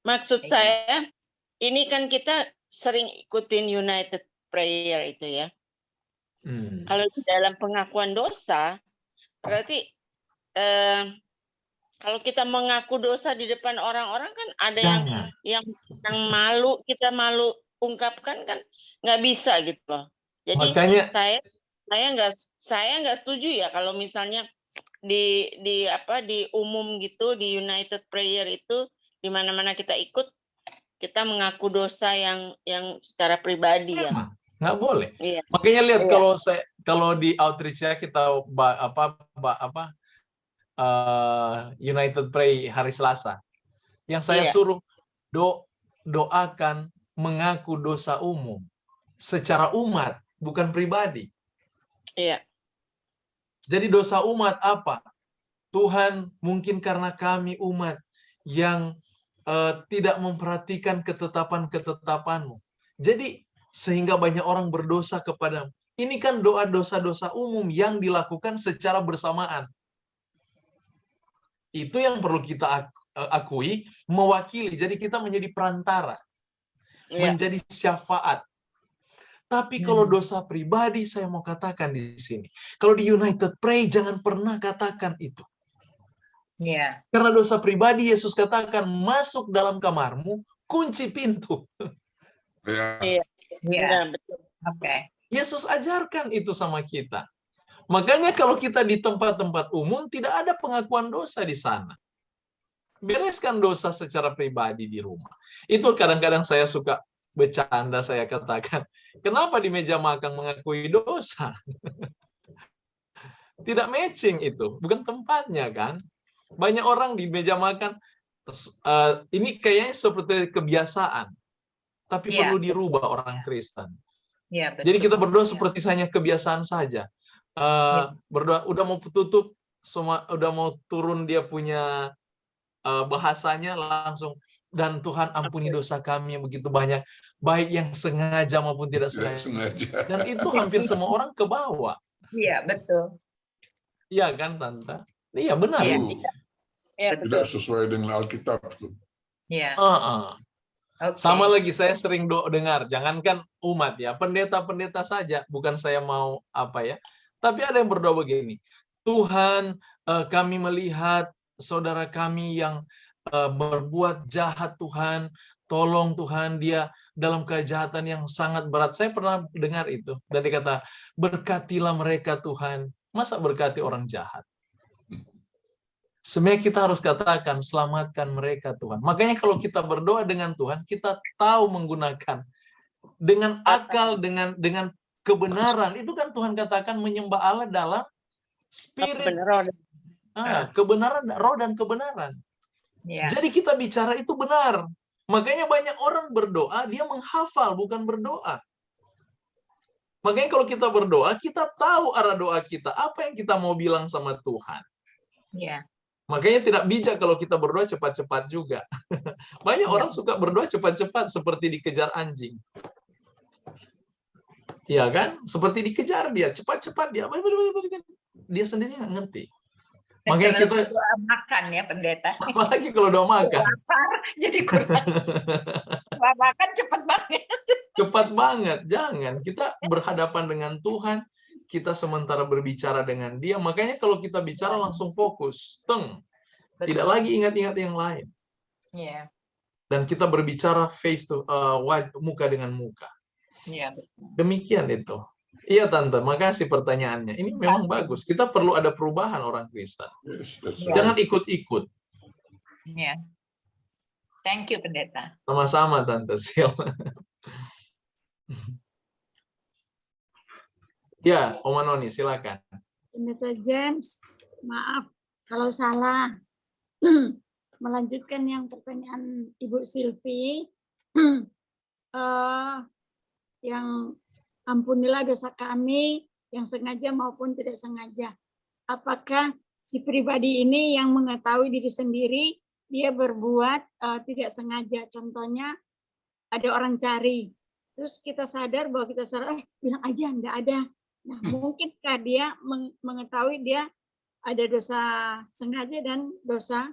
Maksud saya, ini kan kita sering ikutin United Prayer itu ya. Kalau di dalam pengakuan dosa, berarti kalau kita mengaku dosa di depan orang-orang kan ada yang malu, kita malu ungkapkan kan nggak bisa gitu loh. Jadi makanya saya nggak setuju ya kalau misalnya di umum gitu, di United Prayer itu di mana-mana kita ikut, kita mengaku dosa yang secara pribadi ya. Nggak boleh. Iya. Makanya lihat kalau di outreach ya kita United Pray hari Selasa. Yang saya suruh doakan mengaku dosa umum secara umat, bukan pribadi. Iya. Jadi dosa umat apa? Tuhan, mungkin karena kami umat yang tidak memperhatikan ketetapan-ketetapan-Mu. Jadi sehingga banyak orang berdosa kepadamu. Ini kan doa dosa-dosa umum yang dilakukan secara bersamaan. Itu yang perlu kita akui, mewakili. Jadi kita menjadi perantara, menjadi syafaat. Tapi kalau dosa pribadi, saya mau katakan di sini. Kalau di United Pray, jangan pernah katakan itu. Yeah. Karena dosa pribadi, Yesus katakan, masuk dalam kamarmu, kunci pintu. Iya. Betul. Oke. Yesus ajarkan itu sama kita. Makanya kalau kita di tempat-tempat umum, tidak ada pengakuan dosa di sana. Bereskan dosa secara pribadi di rumah. Itu kadang-kadang saya suka bercanda, saya katakan, kenapa di meja makan mengakui dosa? Tidak matching itu, bukan tempatnya kan. Banyak orang di meja makan, ini kayaknya seperti kebiasaan, tapi perlu dirubah orang Kristen. Jadi kita berdoa seperti hanya kebiasaan saja. Berdoa, udah mau tutup, udah mau turun dia punya bahasanya, langsung dan Tuhan ampuni dosa kami yang begitu banyak, baik yang sengaja maupun tidak Tidak sengaja. sengaja. Dan itu hampir semua orang kebawa. Iya, betul. Iya kan, Tante? Iya, benar. Iya. Ya, Tidak betul. sesuai dengan Alkitab tuh. Iya. Oke. Sama lagi saya sering dengar, jangankan umat ya, pendeta-pendeta saja, bukan saya mau apa ya, tapi ada yang berdoa begini, Tuhan, kami melihat saudara kami yang berbuat jahat, Tuhan, tolong Tuhan, dia dalam kejahatan yang sangat berat. Saya pernah dengar itu, dan dikata, berkatilah mereka Tuhan. Masa berkati orang jahat? Sebenarnya kita harus katakan, selamatkan mereka Tuhan. Makanya kalau kita berdoa dengan Tuhan, kita tahu menggunakan dengan akal, dengan kebenaran. Itu kan Tuhan katakan menyembah Allah dalam spirit, Benar. kebenaran, roh dan kebenaran. Iya. Jadi kita bicara itu benar. Makanya banyak orang berdoa, dia menghafal, bukan berdoa. Makanya kalau kita berdoa, kita tahu arah doa kita, apa yang kita mau bilang sama Tuhan. Iya. Makanya tidak bijak kalau kita berdoa cepat-cepat juga. Banyak orang suka berdoa cepat-cepat seperti dikejar anjing. Iya kan? Seperti dikejar dia, cepat-cepat dia. Dia sendiri nggak ngerti. Makanya Kalau kita doa makan ya, pendeta. apalagi kalau doa makan. Lapar, jadi kurang. Doa makan cepat banget. Cepat banget. Jangan. Kita berhadapan dengan Tuhan, kita sementara berbicara dengan Dia. Makanya kalau kita bicara langsung fokus. Tidak lagi ingat-ingat yang lain. Iya. Dan kita berbicara face to muka dengan muka. Iya. Demikian itu. Iya Tante, makasih pertanyaannya. Ini memang bagus. Kita perlu ada perubahan orang Kristen. Yes, that's Jangan right. ikut-ikut. Iya. Thank you, pendeta. Sama-sama Tante Sil. Ya, Om Anoni, silakan. Pendeta James, maaf kalau salah. Melanjutkan yang pertanyaan Ibu Silvi, yang ampunilah dosa kami yang sengaja maupun tidak sengaja. Apakah si pribadi ini yang mengetahui diri sendiri, dia berbuat tidak sengaja. Contohnya ada orang cari, terus kita sadar bahwa kita salah, bilang aja enggak ada. Nah, mungkinkah dia mengetahui dia ada dosa sengaja dan dosa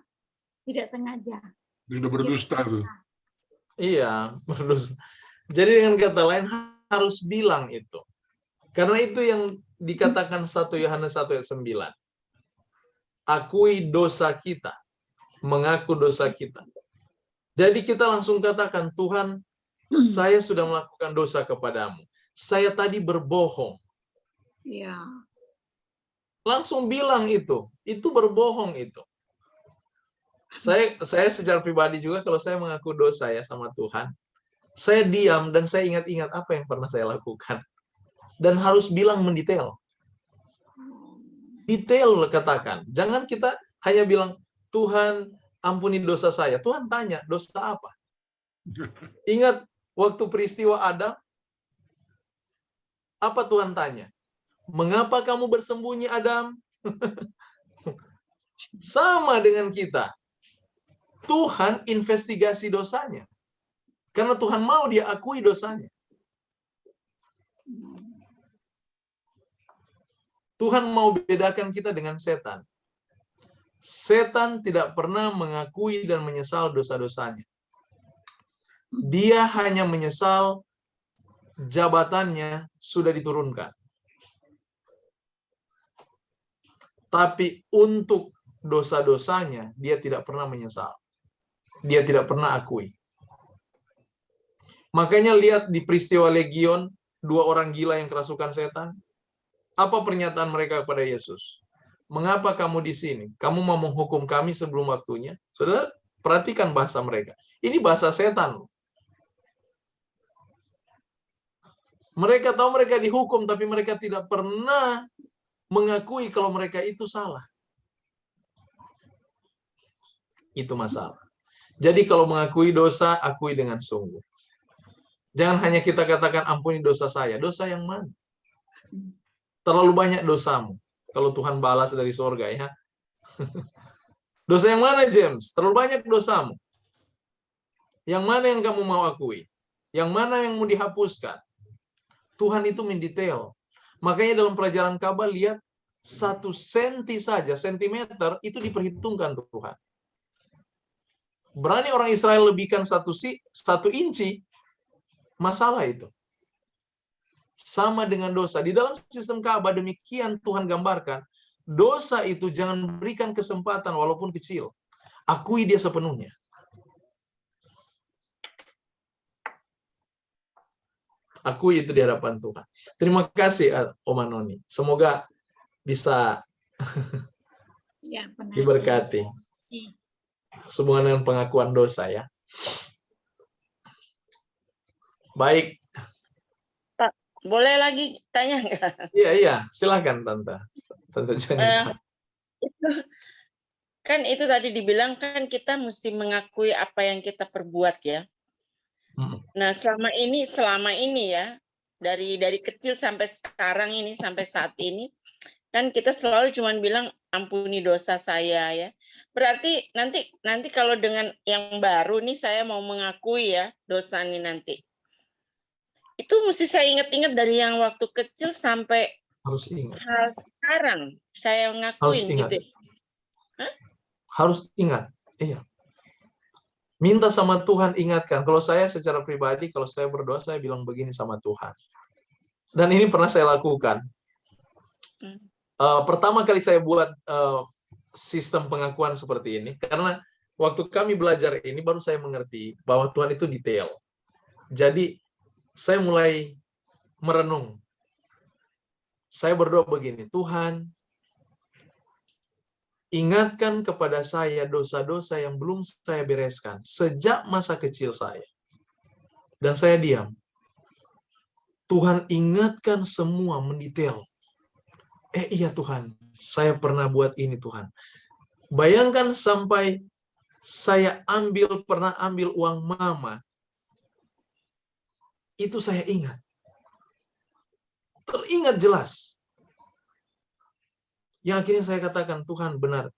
tidak sengaja? Sudah berdusta tuh. Iya, berdosa. Jadi dengan kata lain harus bilang itu. Karena itu yang dikatakan 1 Yohanes 1 ayat 9. Akui dosa kita, mengaku dosa kita. Jadi kita langsung katakan, Tuhan, saya sudah melakukan dosa kepadamu. Saya tadi berbohong. Iya. Langsung bilang itu berbohong itu. Saya secara pribadi juga kalau saya mengaku dosa ya sama Tuhan, saya diam dan saya ingat-ingat apa yang pernah saya lakukan. Dan harus bilang mendetail. Detail katakan. Jangan kita hanya bilang, Tuhan ampuni dosa saya. Tuhan tanya, dosa apa? Ingat waktu peristiwa Adam, apa Tuhan tanya? Mengapa kamu bersembunyi, Adam? Sama dengan kita. Tuhan investigasi dosanya. Karena Tuhan mau dia akui dosanya. Tuhan mau bedakan kita dengan setan. Setan tidak pernah mengakui dan menyesal dosa-dosanya. Dia hanya menyesal jabatannya sudah diturunkan. Tapi untuk dosa-dosanya, dia tidak pernah menyesal. Dia tidak pernah akui. Makanya lihat di peristiwa Legion, 2 orang gila yang kerasukan setan. Apa pernyataan mereka kepada Yesus? Mengapa kamu di sini? Kamu mau menghukum kami sebelum waktunya? Saudara, perhatikan bahasa mereka. Ini bahasa setan. Mereka tahu mereka dihukum, tapi mereka tidak pernah mengakui kalau mereka itu salah. Itu masalah. Jadi kalau mengakui dosa, akui dengan sungguh. Jangan hanya kita katakan ampuni dosa saya. Dosa yang mana? Terlalu banyak dosamu. Kalau Tuhan balas dari surga ya. Dosa yang mana, James? Terlalu banyak dosamu. Yang mana yang kamu mau akui? Yang mana yang mau dihapuskan? Tuhan itu mendetail. Makanya dalam pelajaran Kabal lihat 1 senti saja, sentimeter itu diperhitungkan Tuhan. Berani orang Israel lebihkan 1 inci, masalah itu. Sama dengan dosa. Di dalam sistem Ka'bah demikian Tuhan gambarkan, dosa itu jangan berikan kesempatan walaupun kecil. Akui dia sepenuhnya. Akui itu di hadapan Tuhan. Terima kasih Oma Noni. Semoga bisa Ya, benar. diberkati. Hubungan dengan pengakuan dosa ya. Baik. Pak, boleh lagi tanya nggak? Iya, silakan Tante. Tante Janita. Kan itu tadi dibilang kan kita mesti mengakui apa yang kita perbuat ya. Nah, selama ini ya, dari kecil sampai sekarang ini, sampai saat ini, kan kita selalu cuma bilang ampuni dosa saya ya. Berarti nanti kalau dengan yang baru nih saya mau mengakui ya dosa ini nanti. Itu mesti saya ingat-ingat dari yang waktu kecil sampai Harus ingat. sekarang saya ngakuin Harus ingat. gitu. Hah? Harus ingat. Iya. Minta sama Tuhan, ingatkan. Kalau saya secara pribadi, kalau saya berdoa, saya bilang begini sama Tuhan. Dan ini pernah saya lakukan. Pertama kali saya buat sistem pengakuan seperti ini, karena waktu kami belajar ini, baru saya mengerti bahwa Tuhan itu detail. Jadi, saya mulai merenung. Saya berdoa begini, Tuhan, ingatkan kepada saya dosa-dosa yang belum saya bereskan sejak masa kecil saya. Dan saya diam. Tuhan ingatkan semua mendetail. Iya Tuhan, saya pernah buat ini Tuhan. Bayangkan sampai saya pernah ambil uang mama. Itu saya ingat. Teringat jelas. Yang akhirnya saya katakan, Tuhan benar.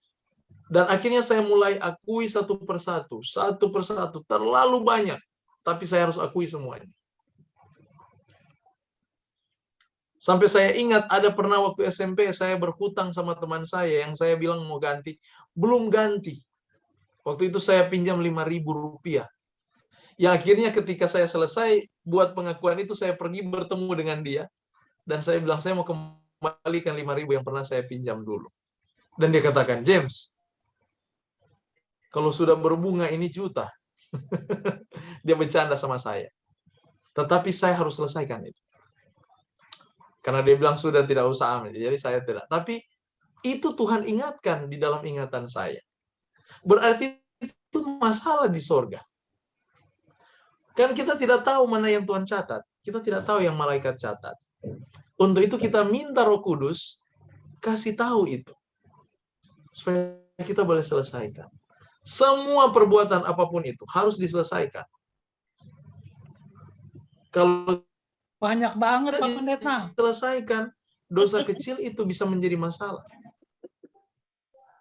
Dan akhirnya saya mulai akui satu persatu, terlalu banyak. Tapi saya harus akui semuanya. Sampai saya ingat ada pernah waktu SMP saya berhutang sama teman saya yang saya bilang mau ganti. Belum ganti. Waktu itu saya pinjam 5.000 rupiah. Yang akhirnya ketika saya selesai buat pengakuan itu, saya pergi bertemu dengan dia. Dan saya bilang, saya mau kembalikan 5.000 yang pernah saya pinjam dulu. Dan dia katakan, James, kalau sudah berbunga ini juta. Dia bercanda sama saya. Tetapi saya harus selesaikan itu. Karena dia bilang sudah tidak usah ambil. Jadi saya tidak. Tapi itu Tuhan ingatkan di dalam ingatan saya. Berarti itu masalah di sorga. Kan kita tidak tahu mana yang Tuhan catat. Kita tidak tahu yang malaikat catat. Untuk itu kita minta Roh Kudus kasih tahu itu. Supaya kita boleh selesaikan. Semua perbuatan apapun itu harus diselesaikan. Kalau banyak banget Pak Pendeta. Selesaikan, dosa kecil itu bisa menjadi masalah.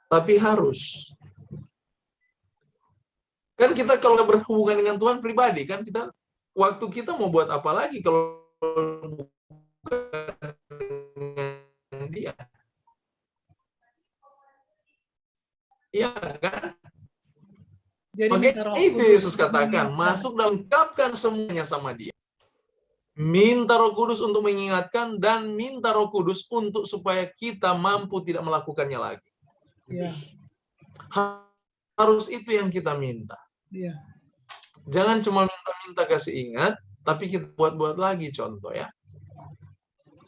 Tapi harus. Kan kita kalau berhubungan dengan Tuhan pribadi, kan kita waktu kita mau buat apa lagi kalau bukan dengan dia. Iya kan? Jadi makanya itu Yesus katakan, masuk dan lengkapkan semuanya sama dia. Minta Roh Kudus untuk mengingatkan dan minta Roh Kudus untuk supaya kita mampu tidak melakukannya lagi. Ya. Harus itu yang kita minta. Ya. Jangan cuma minta-minta kasih ingat, tapi kita buat-buat lagi contoh ya.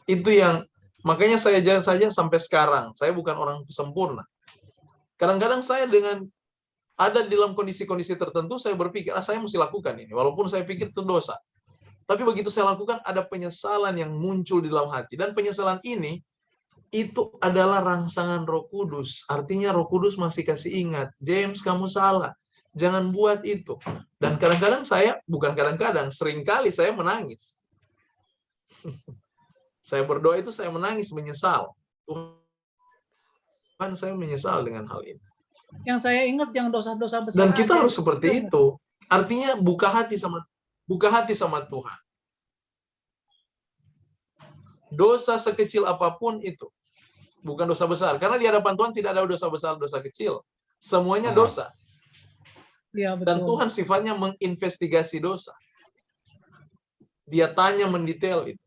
Itu yang makanya saya saja sampai sekarang, saya bukan orang sempurna. Kadang-kadang saya dengan ada dalam kondisi-kondisi tertentu, saya berpikir, saya mesti lakukan ini. Walaupun saya pikir itu dosa. Tapi begitu saya lakukan, ada penyesalan yang muncul di dalam hati. Dan penyesalan ini, itu adalah rangsangan Roh Kudus. Artinya Roh Kudus masih kasih ingat, James kamu salah. Jangan buat itu. Dan kadang-kadang saya, bukan kadang-kadang, seringkali saya menangis. Saya berdoa itu saya menangis, menyesal. Tuhan, saya menyesal dengan hal ini. Yang saya ingat yang dosa-dosa besar. Dan kita harus seperti itu. Artinya buka hati sama Tuhan. Dosa sekecil apapun itu, bukan dosa besar. Karena di hadapan Tuhan tidak ada dosa besar, dosa kecil. Semuanya dosa. Iya, Dan betul. Tuhan sifatnya menginvestigasi dosa. Dia tanya mendetail itu.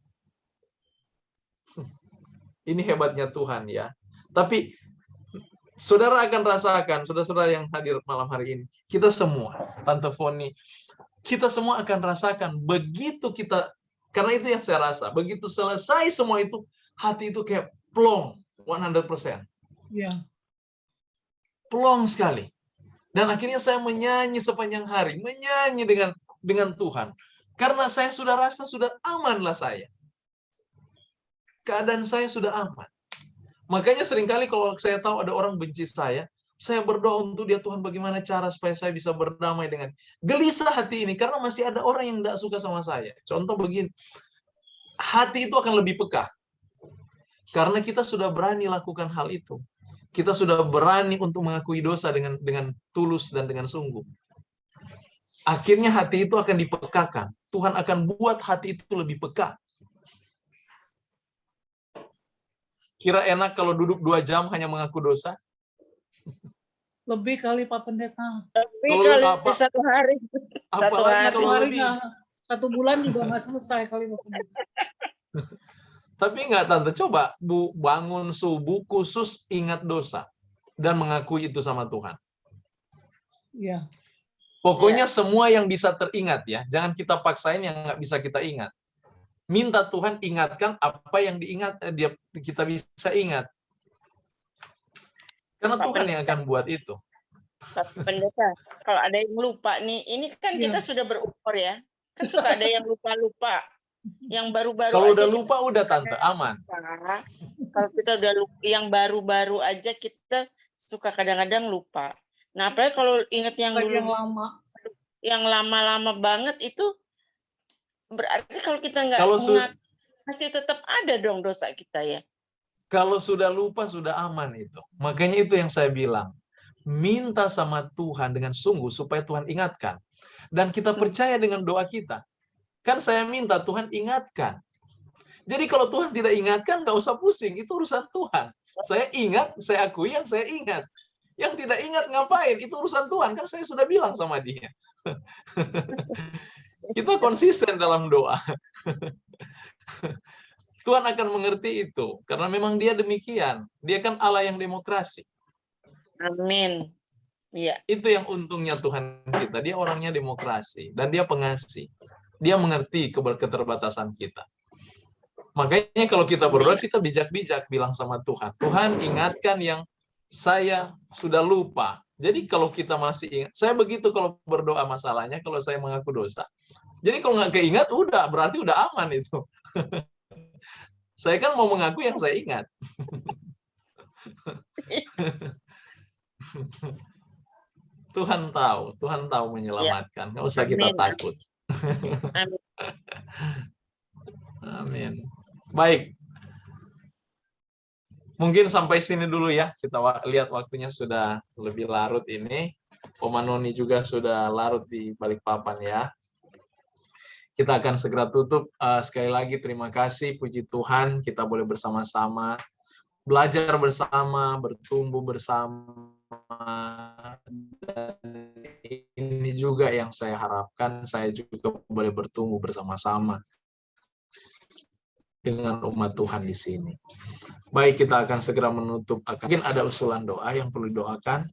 Ini hebatnya Tuhan ya. Tapi saudara akan rasakan, saudara-saudara yang hadir malam hari ini, kita semua, Tante Foni, kita semua akan rasakan begitu kita, karena itu yang saya rasa, begitu selesai semua itu, hati itu kayak plong, 100%. Iya. Plong sekali. Dan akhirnya saya menyanyi sepanjang hari, menyanyi dengan Tuhan. Karena saya sudah rasa sudah amanlah saya. Keadaan saya sudah aman. Makanya seringkali kalau saya tahu ada orang benci saya berdoa untuk dia, Tuhan bagaimana cara supaya saya bisa berdamai dengan gelisah hati ini. Karena masih ada orang yang tidak suka sama saya. Contoh begini, hati itu akan lebih peka. Karena kita sudah berani lakukan hal itu. Kita sudah berani untuk mengakui dosa dengan tulus dan dengan sungguh. Akhirnya hati itu akan dipekakan. Tuhan akan buat hati itu lebih peka. Kira enak kalau duduk 2 jam hanya mengaku dosa? Lebih kali Pak Pendeta. Tapi Kalau kali apa- 1 hari. Apalagi hari. kalau Hari lebih. nggak- 1 bulan juga nggak selesai kali Pak Pendeta. Tapi enggak, Tante. Coba bangun subuh khusus ingat dosa. Dan mengakui itu sama Tuhan. Iya. Pokoknya semua yang bisa teringat ya. Jangan kita paksain yang nggak bisa kita ingat. Minta Tuhan ingatkan apa yang kita bisa ingat. Karena Tuhan yang akan buat itu. Pak Pendeta, kalau ada yang lupa nih, ini kan kita sudah berumur ya. Kan suka ada yang lupa-lupa. Yang baru-baru Kalau aja udah kita lupa udah Tante, aman. lupa. Kalau kita udah lupa, yang baru-baru aja kita suka kadang-kadang lupa. Nah, apalagi kalau ingat yang Lagi yang dulu, lama. yang lama-lama banget itu, berarti kalau kita nggak Kalau mengaku, masih tetap ada dong dosa kita ya. Kalau sudah lupa, sudah aman itu. Makanya itu yang saya bilang. Minta sama Tuhan dengan sungguh supaya Tuhan ingatkan. Dan kita percaya dengan doa kita. Kan saya minta Tuhan ingatkan. Jadi kalau Tuhan tidak ingatkan, nggak usah pusing. Itu urusan Tuhan. Saya ingat, saya akui yang saya ingat. Yang tidak ingat ngapain? Itu urusan Tuhan. Kan saya sudah bilang sama dia. Kita konsisten dalam doa. Tuhan akan mengerti itu. Karena memang dia demikian. Dia kan Allah yang demokrasi. Amin. Iya. Itu yang untungnya Tuhan kita. Dia orangnya demokrasi. Dan dia pengasih. Dia mengerti keterbatasan kita. Makanya kalau kita berdoa, kita bijak-bijak bilang sama Tuhan. Tuhan ingatkan yang saya sudah lupa. Jadi kalau kita masih ingat, saya begitu kalau berdoa masalahnya, kalau saya mengaku dosa. Jadi kalau nggak keingat, udah berarti udah aman itu. Saya kan mau mengaku yang saya ingat. Tuhan tahu menyelamatkan. Nggak usah kita takut. Amin. Amin. Baik. Mungkin sampai sini dulu ya. Kita lihat waktunya sudah lebih larut ini. Oma Noni juga sudah larut di Balikpapan ya. Kita akan segera tutup. Sekali lagi terima kasih, puji Tuhan kita boleh bersama-sama belajar bersama, bertumbuh bersama. Dan ini juga yang saya harapkan, saya juga boleh bertumbuh bersama-sama dengan umat Tuhan di sini. Baik, kita akan segera menutup. Mungkin ada usulan doa yang perlu didoakan.